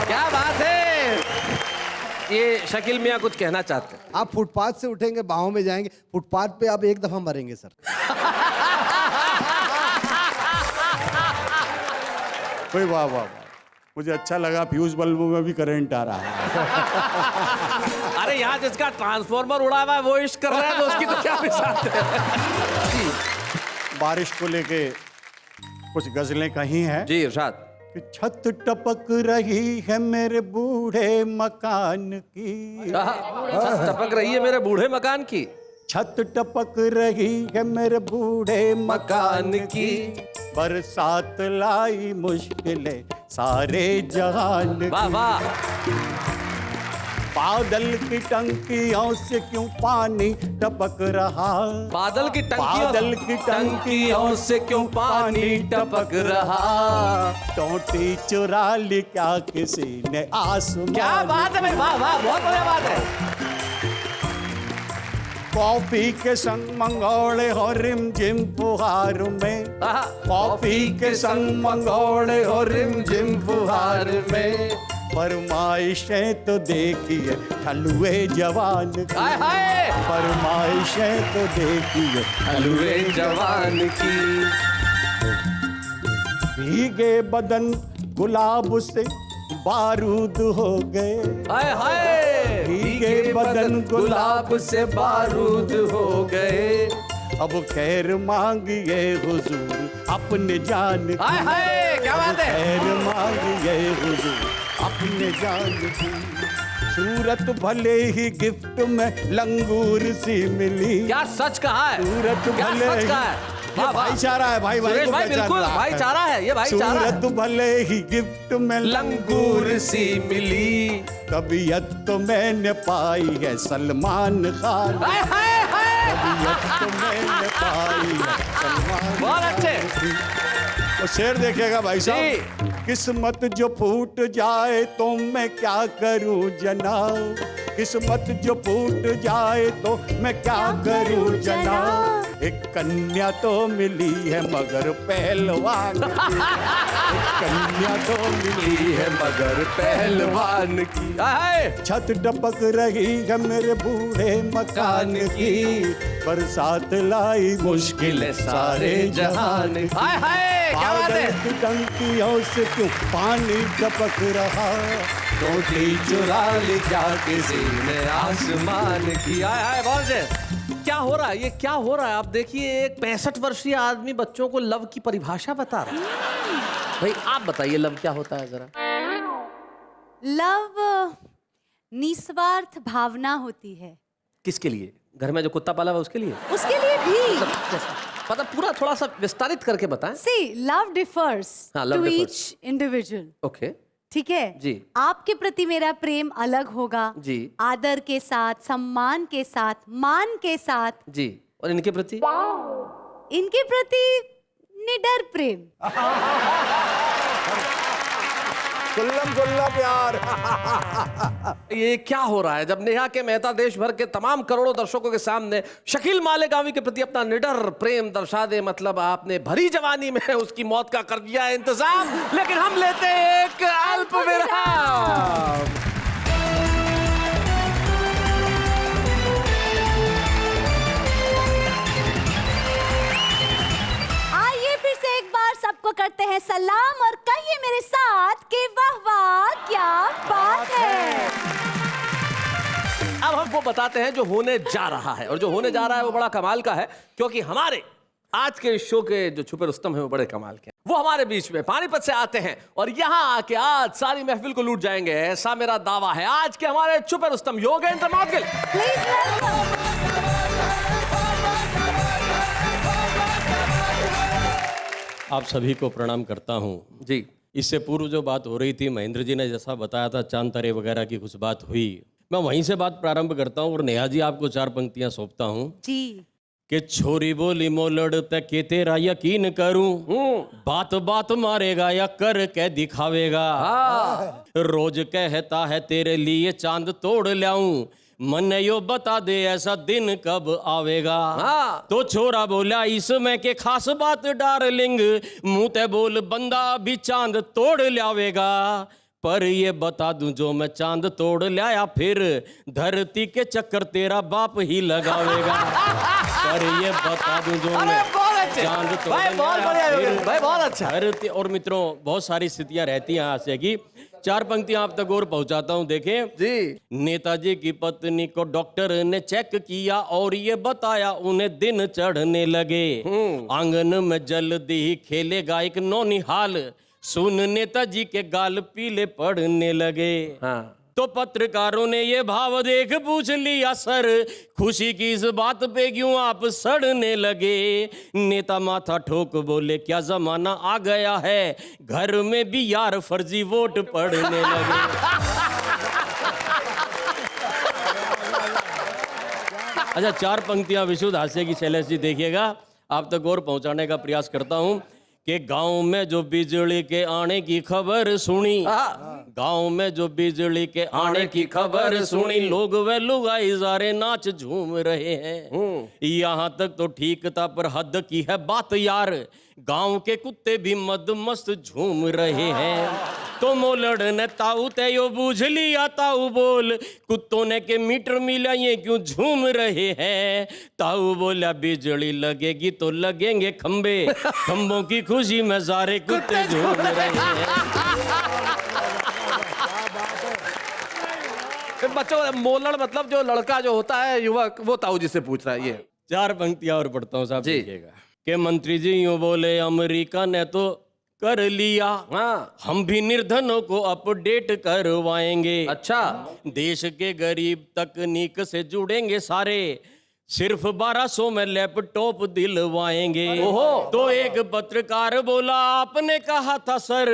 क्या बात है। ये शकील मियां कुछ कहना चाहते हैं। आप फुटपाथ से उठेंगे, बाहों में जाएंगे, फुटपाथ पे आप एक दफा मरेंगे सर। वाह वाह वाह, मुझे अच्छा लगा। फ्यूज बल्बों में भी करंट आ रहा है। अरे यहाँ जिसका ट्रांसफॉर्मर उड़ा हुआ है वो इश्क कर रहा है, तो उसकी तो क्या मिसाल है। बारिश को लेके कुछ गजलें कही हैं जी इरशाद। कि छत टपक रही है मेरे बूढ़े मकान की, छत टपक रही है मेरे बूढ़े मकान की, छत टपक रही है मेरे बूढ़े मकान की, बरसात लाई मुश्किलें सारे जहान की। वाह वाह। बादल की टंकियों से क्यों पानी टपक रहा, बादल की टंकियों से क्यों पानी टपक रहा, टोटी चुरा ली क्या किसी ने आसमान। क्या बात है भाई, वाह वाह, बहुत बढ़िया बात है। कॉफी के संग मंगोड़े हो रिम झिम फुहार में, कॉफी के संग मंगोड़े हो रिम झिम फुहार में, फरमाइशें तो देखिए हलवे जवान की, फरमाइशें तो देखिए हलवे जवान की। भीगे बदन गुलाब से बारूद हो गए, हाय हाय, भीगे बदन गुलाब से बारूद हो गए, अब खैर मांगिए हुजूर अपने जान की, हाय हाय, क्या बात है। खैर मांगिए हुजूर अपने जान की, सूरत भले ही गिफ्ट में लंगूर सी मिली। क्या सच कहा है, सूरत क्या भले सच ही, कहा है। ये भाईचारा है, भाई सुरेश भाई बिल्कुल भाईचारा है, ये भाईचारा है। सूरत भले ही गिफ्ट में लंगूर सी मिली, तबीयत तो मैंने पाई है सलमान खान, हाय हाय हाय, तबीयत तो मैंने पाई है सलमान। बहुत अच्छे। और शेर देखिएगा भाई साहब, किस्मत जो फूट जाए तो मैं क्या करूं जनाब, किस्मत जो फूट जाए तो मैं क्या करूं जनाब, एक कन्या तो मिली है मगर पहलवान की, एक कन्या तो मिली है मगर पहलवान की, छत टपक रही है मेरे बूढ़े मकान की, बरसात लाई मुश्किल सारे जहान की, हाय हाय, क्या बात है। बादल की टंकियों से क्यों पानी टपक रहा, टोटी चुरा ली क्या किसी ने आसमान की। हाय हाय, बहुत अच्छे। क्या हो रहा है, ये क्या हो रहा है। आप देखिए, एक 65 वर्षीय आदमी बच्चों को लव की परिभाषा बता रहा है। भाई आप बताइए लव क्या होता है जरा। लव निस्वार्थ भावना होती है किसके लिए? घर में जो कुत्ता पाला हुआ उसके लिए? उसके लिए भी। मतलब पूरा थोड़ा सा विस्तारित करके बताएं। See, love differs हाँ, love to differs. each individual. Okay ठीक है जी। आपके प्रति मेरा प्रेम अलग होगा जी आदर के साथ, सम्मान के साथ, मान के साथ। जी। और इनके प्रति? इनके प्रति निडर प्रेम। खुल्लम खुल्ला प्यार। ये क्या हो रहा है जब नेहा के मेहता देश भर के तमाम करोड़ों दर्शकों के सामने शकील मालेगावी के प्रति अपना निडर प्रेम दर्शा दे? मतलब आपने भरी जवानी में उसकी मौत का कर दिया है इंतजाम। लेकिन हम लेते हैं एक अल्प विराम। सबको करते हैं सलाम और कहिए मेरे साथ कि वाह वाह क्या बात है। अब हम वो बताते हैं जो होने जा रहा है, और जो होने जा रहा है वो बड़ा कमाल का है, क्योंकि हमारे आज के शो के जो छुपे रुस्तम है वो बड़े कमाल के हैं। वो हमारे बीच में पानीपत से आते हैं और यहाँ आके आज सारी महफिल को लूट जाएंगे, ऐसा मेरा दावा है। आज के हमारे छुपे रुस्तम योगेंद्र मौदगिल। आप सभी को प्रणाम करता हूँ जी। इससे पूर्व जो बात हो रही थी, महेंद्र जी ने जैसा बताया था चांद तारे वगैरह की कुछ बात हुई, मैं वहीं से बात प्रारंभ करता हूँ और नेहा जी आपको 4 पंक्तियां सौंपता हूँ जी। कि छोरी बोली मोलड़ तक के तेरा यकीन करूं, बात बात मारेगा या कर के दिखावेगा। रोज कहता है तेरे लिए चांद तोड़ लाऊं, मन यो बता दे ऐसा दिन कब आवेगा। तो छोरा बोला इसमें के खास बात डार्लिंग, मुंह ते बोल बंदा भी चांद तोड़ लावेगा। पर ये बता दूं जो मैं चांद तोड़ लाया फिर धरती के चक्कर तेरा बाप ही लगावेगा। पर ये बता दूं जो मैं चांद तोड़ लाया फिर धरती। और मित्रों बहुत सारी स्थितियां रहती हैं हास्य की, 4 पंक्तियां आप तक और पहुंचाता हूं। देखें जी। नेताजी की पत्नी को डॉक्टर ने चेक किया और ये बताया उन्हें दिन चढ़ने लगे। आंगन में जल्दी ही खेलेगा एक नौनिहाल, सुन नेताजी के गाल पीले पड़ने लगे। तो पत्रकारों ने ये भाव देख पूछ लिया सर, खुशी की इस बात पे क्यों आप सड़ने लगे। नेता माथा ठोक बोले क्या जमाना आ गया है, घर में भी यार फर्जी वोट पड़ने लगे। अच्छा 4 पंक्तियां विशुद्ध हास्य की शैलेश जी देखिएगा, आप तक और पहुंचाने का प्रयास करता हूं कि गांव में जो बिजली के आने की खबर सुनी, गांव में जो बिजली के आने की खबर सुनी, लोग वे लुगाई सारे नाच झूम रहे हैं। यहाँ तक तो ठीक था पर हद की है बात यार, गांव के कुत्ते भी मद मस्त झूम रहे हैं। तो मोलड़ ने ताऊ ते यो बूझ लिया, ताऊ बोल कुत्तों ने के मीटर मिला ये क्यों झूम रहे हैं। ताऊ बोला बिजली लगेगी तो लगेंगे खंबे, खंबों की खुशी में सारे कुत्ते झूम रहे हैं। बच्चों मोलड़ मतलब जो लड़का जो होता है युवक, वो ताऊ जी से पूछ रहा है। ये 4 पंक्तियां और पढ़ता हूँ साहब देखिएगा कि मंत्री जी यूं बोले अमेरिका ने तो कर लिया, हम भी निर्धनों को अपडेट करवाएंगे। अच्छा। देश के गरीब तकनीक से जुड़ेंगे सारे, सिर्फ 1200 में लैपटॉप दिलवाएंगे। तो एक पत्रकार बोला आपने कहा था सर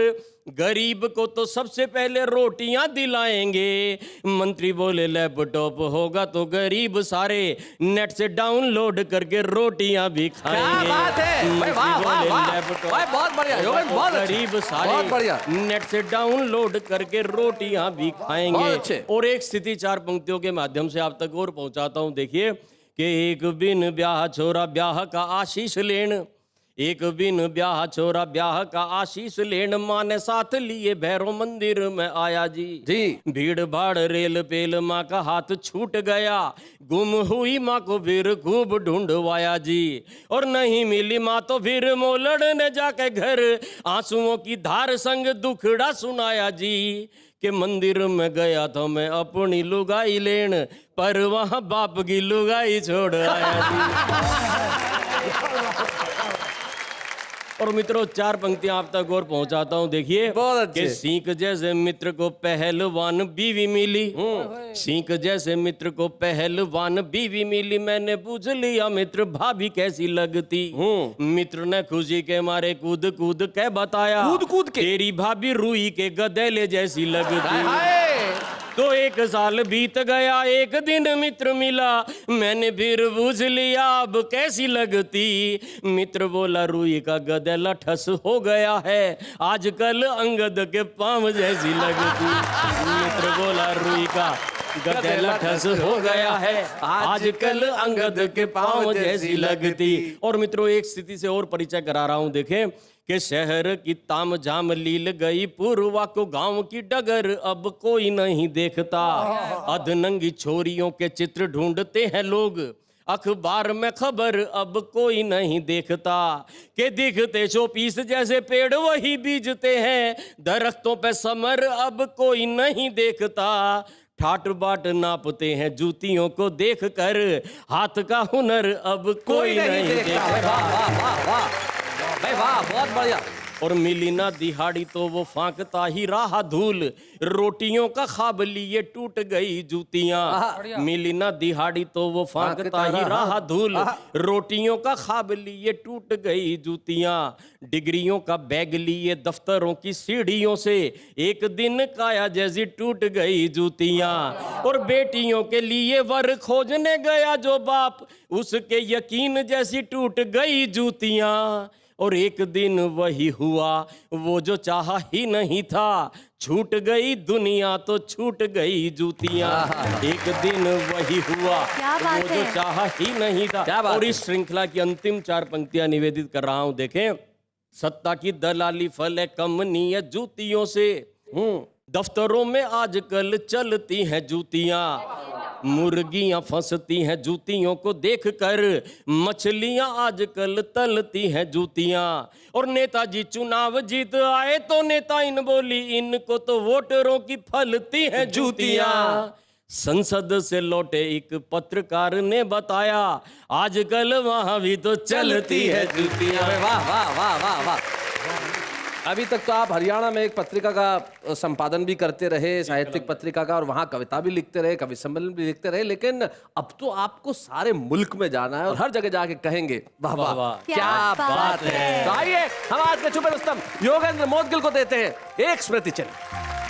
गरीब को तो सबसे पहले रोटियां दिलाएंगे। मंत्री बोले लैपटॉप होगा तो गरीब सारे नेट से डाउनलोड करके रोटियां भी खाएंगे। क्या बात है भाई, वाह वाह वाह, बहुत बढ़िया योगेंद्र, बहुत गरीब सारे नेट से डाउनलोड करके रोटियां भी खाएंगे। और एक स्थिति 4 पंक्तियों के माध्यम से आप तक और पहुंचाता हूं। देखिए कि एक बिन ब्याह छोरा ब्याह का आशीष लेन, एक बिन ब्याह छोरा ब्याह का आशीष लेन, माँ ने साथ लिए भैरव मंदिर में आया जी। भीड़ भाड़ रेल पेल माँ का हाथ छूट गया, गुम हुई माँ को फिर खूब ढूंढवाया जी। और नहीं मिली माँ तो फिर मोलड़ ने जाके घर आंसुओं की धार संग दुखड़ा सुनाया जी। कि मंदिर में गया था मैं अपनी लुगाई लेन, पर वहां बाप की लुगाई छोड़ आया जी। और मित्रों 4 पंक्तियां आप तक और पहुंचाता हूं। देखिए कि सींक जैसे मित्र को पहलवान बीवी मिली, सींक जैसे मित्र को पहलवान बीवी मिली, मैंने पूछ लिया मित्र भाभी कैसी लगती, मित्र ने खुशी के मारे कूद कूद के बताया, कूद कूद के तेरी भाभी रुई के गधेले जैसी लगती। तो 1 साल बीत गया, एक दिन मित्र मिला, मैंने फिर पूछ लिया अब कैसी लगती, मित्र बोला रुई का गधेला ठस हो गया है, आजकल अंगद के पाँव जैसी लगती। मित्र बोला रुई का गधेला ठस हो गया है, आजकल अंगद के पाँव जैसी लगती। और मित्रों एक स्थिति से और परिचय करा रहा हूं। देखें कि शहर की ताम झाम लील गई, पूर्वा को गांव की डगर अब कोई नहीं देखता, अधनंगी छोरियों के चित्र ढूंढते हैं लोग, अखबार में खबर अब कोई नहीं देखता, के दिखते शोपीस जैसे पेड़ वही बीजते हैं, दरख्तों पे समर अब कोई नहीं देखता, ठाट बाट नापते हैं जूतियों को देख कर, हाथ का हुनर अब कोई नहीं देखता। भाई वाह, बहुत बढ़िया। और मिली ना दिहाड़ी तो वो फांकता ही रहा धूल, रोटियों का ख्वाब लिए टूट गई जूतियां, मिली ना दिहाड़ी तो वो फांकता ही रहा धूल, रोटियों का ख्वाब लिए टूट गई जूतियां, डिग्रियों का बैग लिए दफ्तरों की सीढ़ियों से, एक दिन काया जैसी टूट गई जूतियां, और बेटियों के लिए वर खोजने गया जो बाप, उसके यकीन जैसी टूट गई जूतियां, और एक दिन वही हुआ वो जो चाहा ही नहीं था, छूट गई दुनिया तो छूट गई जूतियां, एक दिन वही हुआ वो जो चाहा ही नहीं था। और इस श्रृंखला की अंतिम 4 पंक्तियां निवेदित कर रहा हूं। देखें, सत्ता की दलाली फले कमनी है जूतियों से, दफ्तरों में आजकल चलती हैं जूतियां, मुर्गियां फंसती हैं जूतियों को देखकर, मछलियां आजकल तलती हैं जूतियां, और नेताजी चुनाव जीत आए तो नेता इन बोली, इनको तो वोटरों की फलती हैं जूतियां, संसद से लौटे एक पत्रकार ने बताया, आजकल वहां भी तो चलती है जूतियां। वाह वाह वाह वाह वाह। अभी तक तो आप हरियाणा में एक पत्रिका का संपादन भी करते रहे, साहित्यिक पत्रिका का, और वहाँ कविता भी लिखते रहे, कवि सम्मेलन भी लिखते रहे, लेकिन अब तो आपको सारे मुल्क में जाना है और हर जगह जाके कहेंगे वाह वाह वाह क्या बात है। तो आइए हम आज के छुपे रुस्तम योगेंद्र मोदगिल को देते हैं एक स्मृति चिन्ह।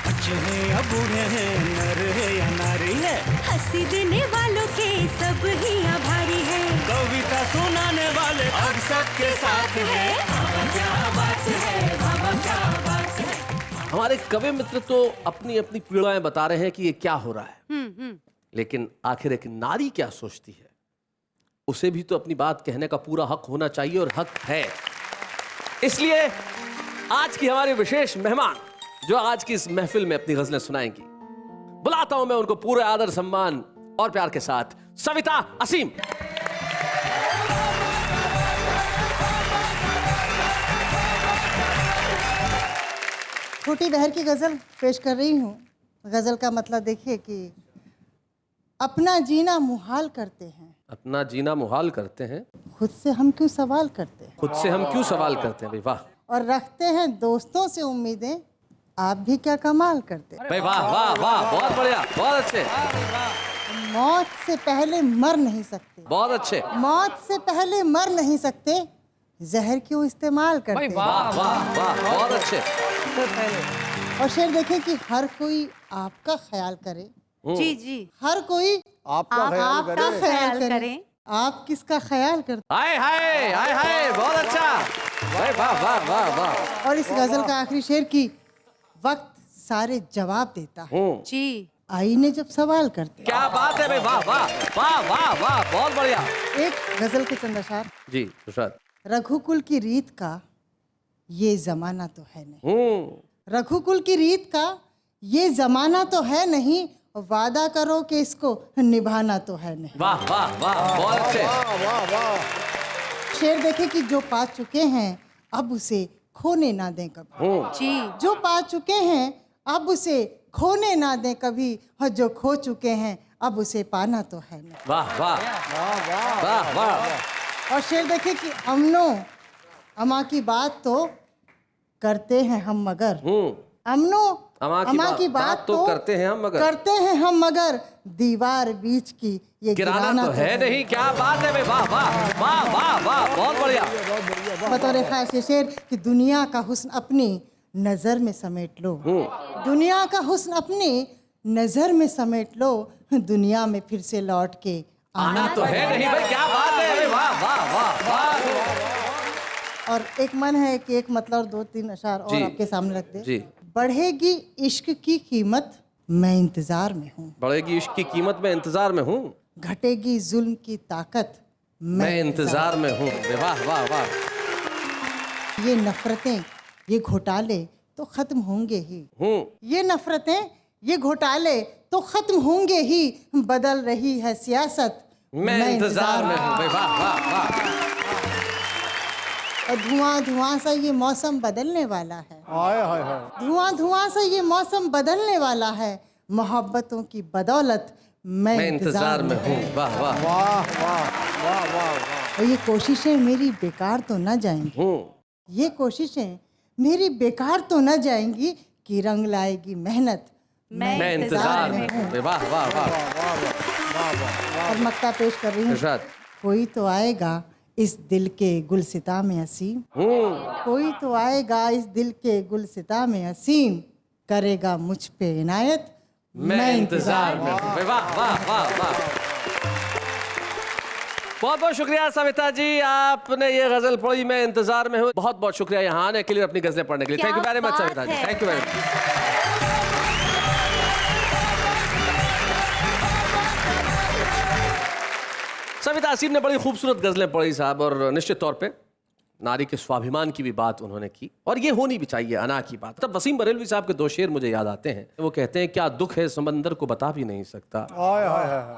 बच्चे हैं या बूढ़े हैं, नर है या नारी है, हंसी देने वालों के सब ही आभारी है, कविता सुनाने वाले अब सबके साथ है, क्या बात है, क्या बात है। हमारे कवि मित्र तो अपनी अपनी पीड़ाएं बता रहे हैं कि ये क्या हो रहा है, लेकिन आखिर एक नारी क्या सोचती है, उसे भी तो अपनी बात कहने का पूरा हक होना चाहिए, और हक है। इसलिए आज की हमारी विशेष मेहमान जो आज की इस महफिल में अपनी गजलें सुनाएंगी, बुलाता हूं मैं उनको पूरे आदर सम्मान और प्यार के साथ, सविता असीम। छोटी बहर की गज़ल पेश कर रही हूँ। गज़ल का मतलब देखिए कि अपना जीना मुहाल करते हैं, अपना जीना मुहाल करते हैं, खुद से हम क्यों सवाल करते हैं, खुद से हम क्यों सवाल करते हैं। भाई वाह, और रखते हैं दोस्तों से उम्मीदें, आप भी क्या कमाल करते हैं। भाई वाह वाह वाह, बहुत बढ़िया, बहुत अच्छे। मौत से पहले मर नहीं सकते, बहुत अच्छे। मौत से पहले मर नहीं सकते, जहर क्यों इस्तेमाल करते हैं। वाह वाह वाह, बहुत अच्छे। और शेर देखें कि हर कोई आपका ख्याल करे, जी जी, हर कोई आपका ख्याल करे, आप किसका ख्याल करते। हाय हाय हाय हाय, बहुत अच्छा। भाई वाह वाह वाह वाह। और इस गजल का आखिरी शेर की वक्त सारे जवाब देता है, जी आईने जब सवाल करते। क्या बात है भाई, वाह वाह वाह वाह वाह, बहुत बढ़िया। एक गजल के चंद अशार। जी सुशांत। रघुकुल की रीत का ये जमाना तो है नहीं, रघुकुल की रीत का ये जमाना तो है नहीं, वादा करो कि इसको निभाना तो है नहीं। वाह वाह वाह, बहुत अच्छे। शेर देखे कि जो पा चुके हैं अब उसे खोने ना दें कभी, जी, जो पा चुके हैं अब उसे खोने ना दें कभी, और जो खो चुके हैं अब उसे पाना तो है नहीं। वाह वाह वाह वाह। और शेर देखे कि अमनो अम्मा की बात तो करते हैं हम मगर अमनो अम्मा की बात तो करते हैं हम मगर दीवार बीच की ये गिराना तो है नहीं। क्या बात है भाई, वाह वाह वाह वाह वाह, बहुत बढ़िया। बतौर खास ये शेर कि दुनिया का हुस्न अपनी नजर में समेट लो, दुनिया का हुस्न अपनी नजर में समेट लो, दुनिया में फिर से लौट के आना तो है नहीं भाई, क्या बात है, अरे वाह वाह वाह वाह। और एक मन है कि एक मतलब 2-3 अशार और आपके सामने रख दे। जी। बढ़ेगी इश्क की कीमत मैं इंतजार में हूँ, बढ़ेगी इश्क की कीमत मैं इंतजार में हूँ, घटेगी जुल्म की ताकत मैं इंतजार में हूँ। वाह वाह वाह। ये नफरतें ये घोटाले तो खत्म होंगे ही, ये नफरतें ये घोटाले तो खत्म होंगे ही, बदल रही है सियासत मैं इंतजार में हूँ। वाह वाह वाह। और धुआं धुआं सा ये मौसम बदलने वाला है, धुआं धुआं सा ये मौसम बदलने वाला है, मोहब्बतों की बदौलत मैं इंतजार में हूँ। वाह वाह वाह वाह वाह। और ये कोशिशें मेरी बेकार तो न जाएंगी, ये कोशिशें मेरी बेकार तो न जाएंगी, कि रंग लाएगी मेहनत मैं इंतजार में हूँ। वाह वाह वाह। और मक्ता पेश कर रही हूँ। कोई तो आएगा इस दिल के गुलसिता में असीम, कोई तो आएगा इस दिल के गुलसिता में असीम, करेगा मुझ पे इनायत मैं इंतजार में हूँ। वाह वाह वाह वाह। बहुत बहुत शुक्रिया सविता जी, आपने ये गजल पढ़ी मैं इंतजार में हूँ। बहुत बहुत शुक्रिया यहाँ आने के लिए, अपनी गजलें पढ़ने के लिए। Thank you very much Savita ji, thank you very much. Savita Aseem ने बड़ी खूबसूरत गजलें पढ़ी साहब, और निश्चित तौर पे नारी के स्वाभिमान की भी बात उन्होंने की, और ये होनी भी चाहिए, अना की बात। तब वसीम बरेलवी साहब के 2 शेर मुझे याद आते हैं। वो कहते हैं क्या दुख है समंदर को बता भी नहीं सकता,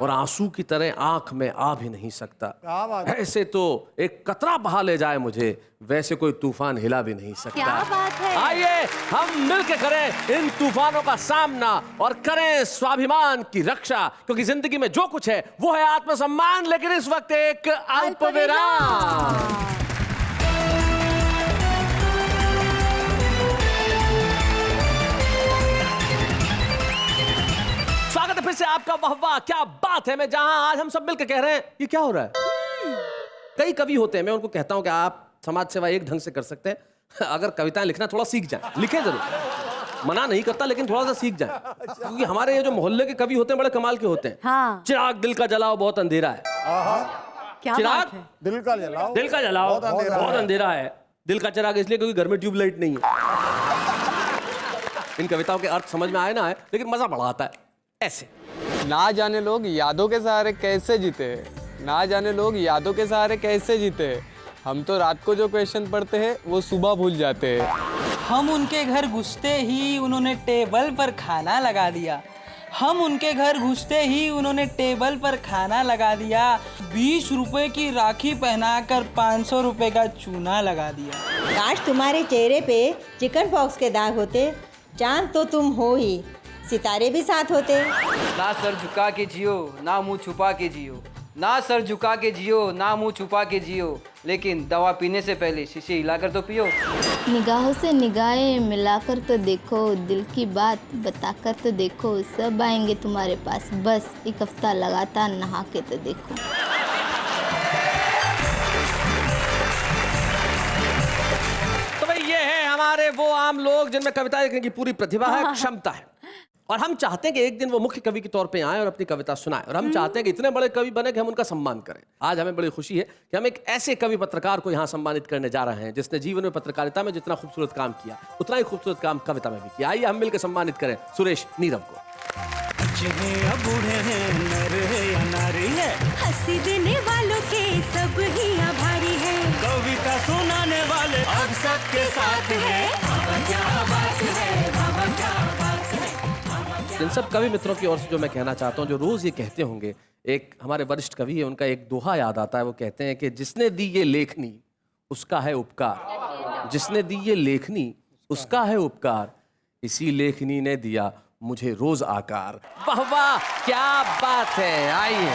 और आंसू की तरह आंख में आ भी नहीं सकता, ऐसे तो एक कतरा बहा ले जाए मुझे, वैसे कोई तूफान हिला भी नहीं सकता। क्या बात है। आइए हम मिलकर करें इन तूफानों का सामना और करें स्वाभिमान की रक्षा, क्योंकि जिंदगी में जो कुछ है वो है आत्मसम्मान। लेकिन इस वक्त एक अल्पविराम। स्वागत है फिर से आपका। वाह वाह क्या बात है, मैं जहां आज हम सब मिलकर कह रहे हैं ये क्या हो रहा है। कई कवि होते हैं, मैं उनको कहता हूं कि आप समाज सेवा एक ढंग से कर सकते हैं, अगर कविताएं लिखना थोड़ा सीख जाए, लिखें जरूर, मना नहीं करता, लेकिन थोड़ा सा सीख जाए, क्योंकि हमारे ये जो मोहल्ले के कवि होते हैं बड़े कमाल के होते हैं। हाँ। चिराग दिल का जलाओ बहुत अंधेरा है, क्या चिराग बात है? दिल का जलाओ बहुत अंधेरा है। दिल का चिराग इसलिए क्योंकि घर में ट्यूबलाइट नहीं है। इन कविताओं के अर्थ समझ में आए ना आए, लेकिन मजा बड़ा आता है ऐसे। ना जाने लोग यादों के सहारे कैसे जीते हैं, ना जाने लोग यादों के सहारे कैसे जीते हैं, हम तो रात को जो क्वेश्चन पढ़ते हैं वो सुबह भूल जाते हैं। हम उनके घर घुसते ही उन्होंने टेबल पर खाना लगा दिया, हम उनके घर घुसते ही उन्होंने टेबल पर खाना लगा दिया, 20 रुपए की राखी पहनाकर 500 रुपए का चूना लगा दिया। काश तुम्हारे चेहरे पे चिकन पॉक्स के दाग होते, चांद तो तुम हो ही, सितारे भी साथ होते। ना सर झुका के जियो ना मुंह छुपा के जियो, ना सर झुका के जियो ना मुंह छुपा के जियो, लेकिन दवा पीने से पहले शीशे हिलाकर तो पियो। निगाहों से निगाहें मिलाकर तो देखो, दिल की बात बताकर तो देखो, सब आएंगे तुम्हारे पास, बस एक हफ्ता लगातार नहा के तो देखो। तो भाई ये है हमारे वो आम लोग जिनमें कविता लिखने की पूरी प्रतिभा है, क्षमता है, और हम चाहते हैं कि एक दिन वो मुख्य कवि के तौर पे आए और अपनी कविता सुनाएं, और हम चाहते हैं कि इतने बड़े कवि बने कि हम उनका सम्मान करें। आज हमें बड़ी खुशी है कि हम एक ऐसे कवि पत्रकार को यहाँ सम्मानित करने जा रहे हैं जिसने जीवन में पत्रकारिता में जितना खूबसूरत काम किया उतना ही खूबसूरत काम कविता में भी किया। आइए हम मिलकर सम्मानित करें सुरेश नीरव को। बूढ़े हैं नर है या नारी है, हंसी देने वालों के सब ही आभारी है, कविता सुनाने वाले अब सबके साथ है, क्या बात है, क्या बात है। इन सब कवि मित्रों की ओर से जो मैं कहना चाहता हूँ, जो रोज ये कहते होंगे, एक हमारे वरिष्ठ कवि है, उनका एक दोहा याद आता है। वो कहते हैं कि जिसने दी ये लेखनी उसका है उपकार, जिसने दी ये लेखनी उसका है उपकार, इसी लेखनी ने दिया मुझे रोज आकार। वाह वाह क्या बात है। आइए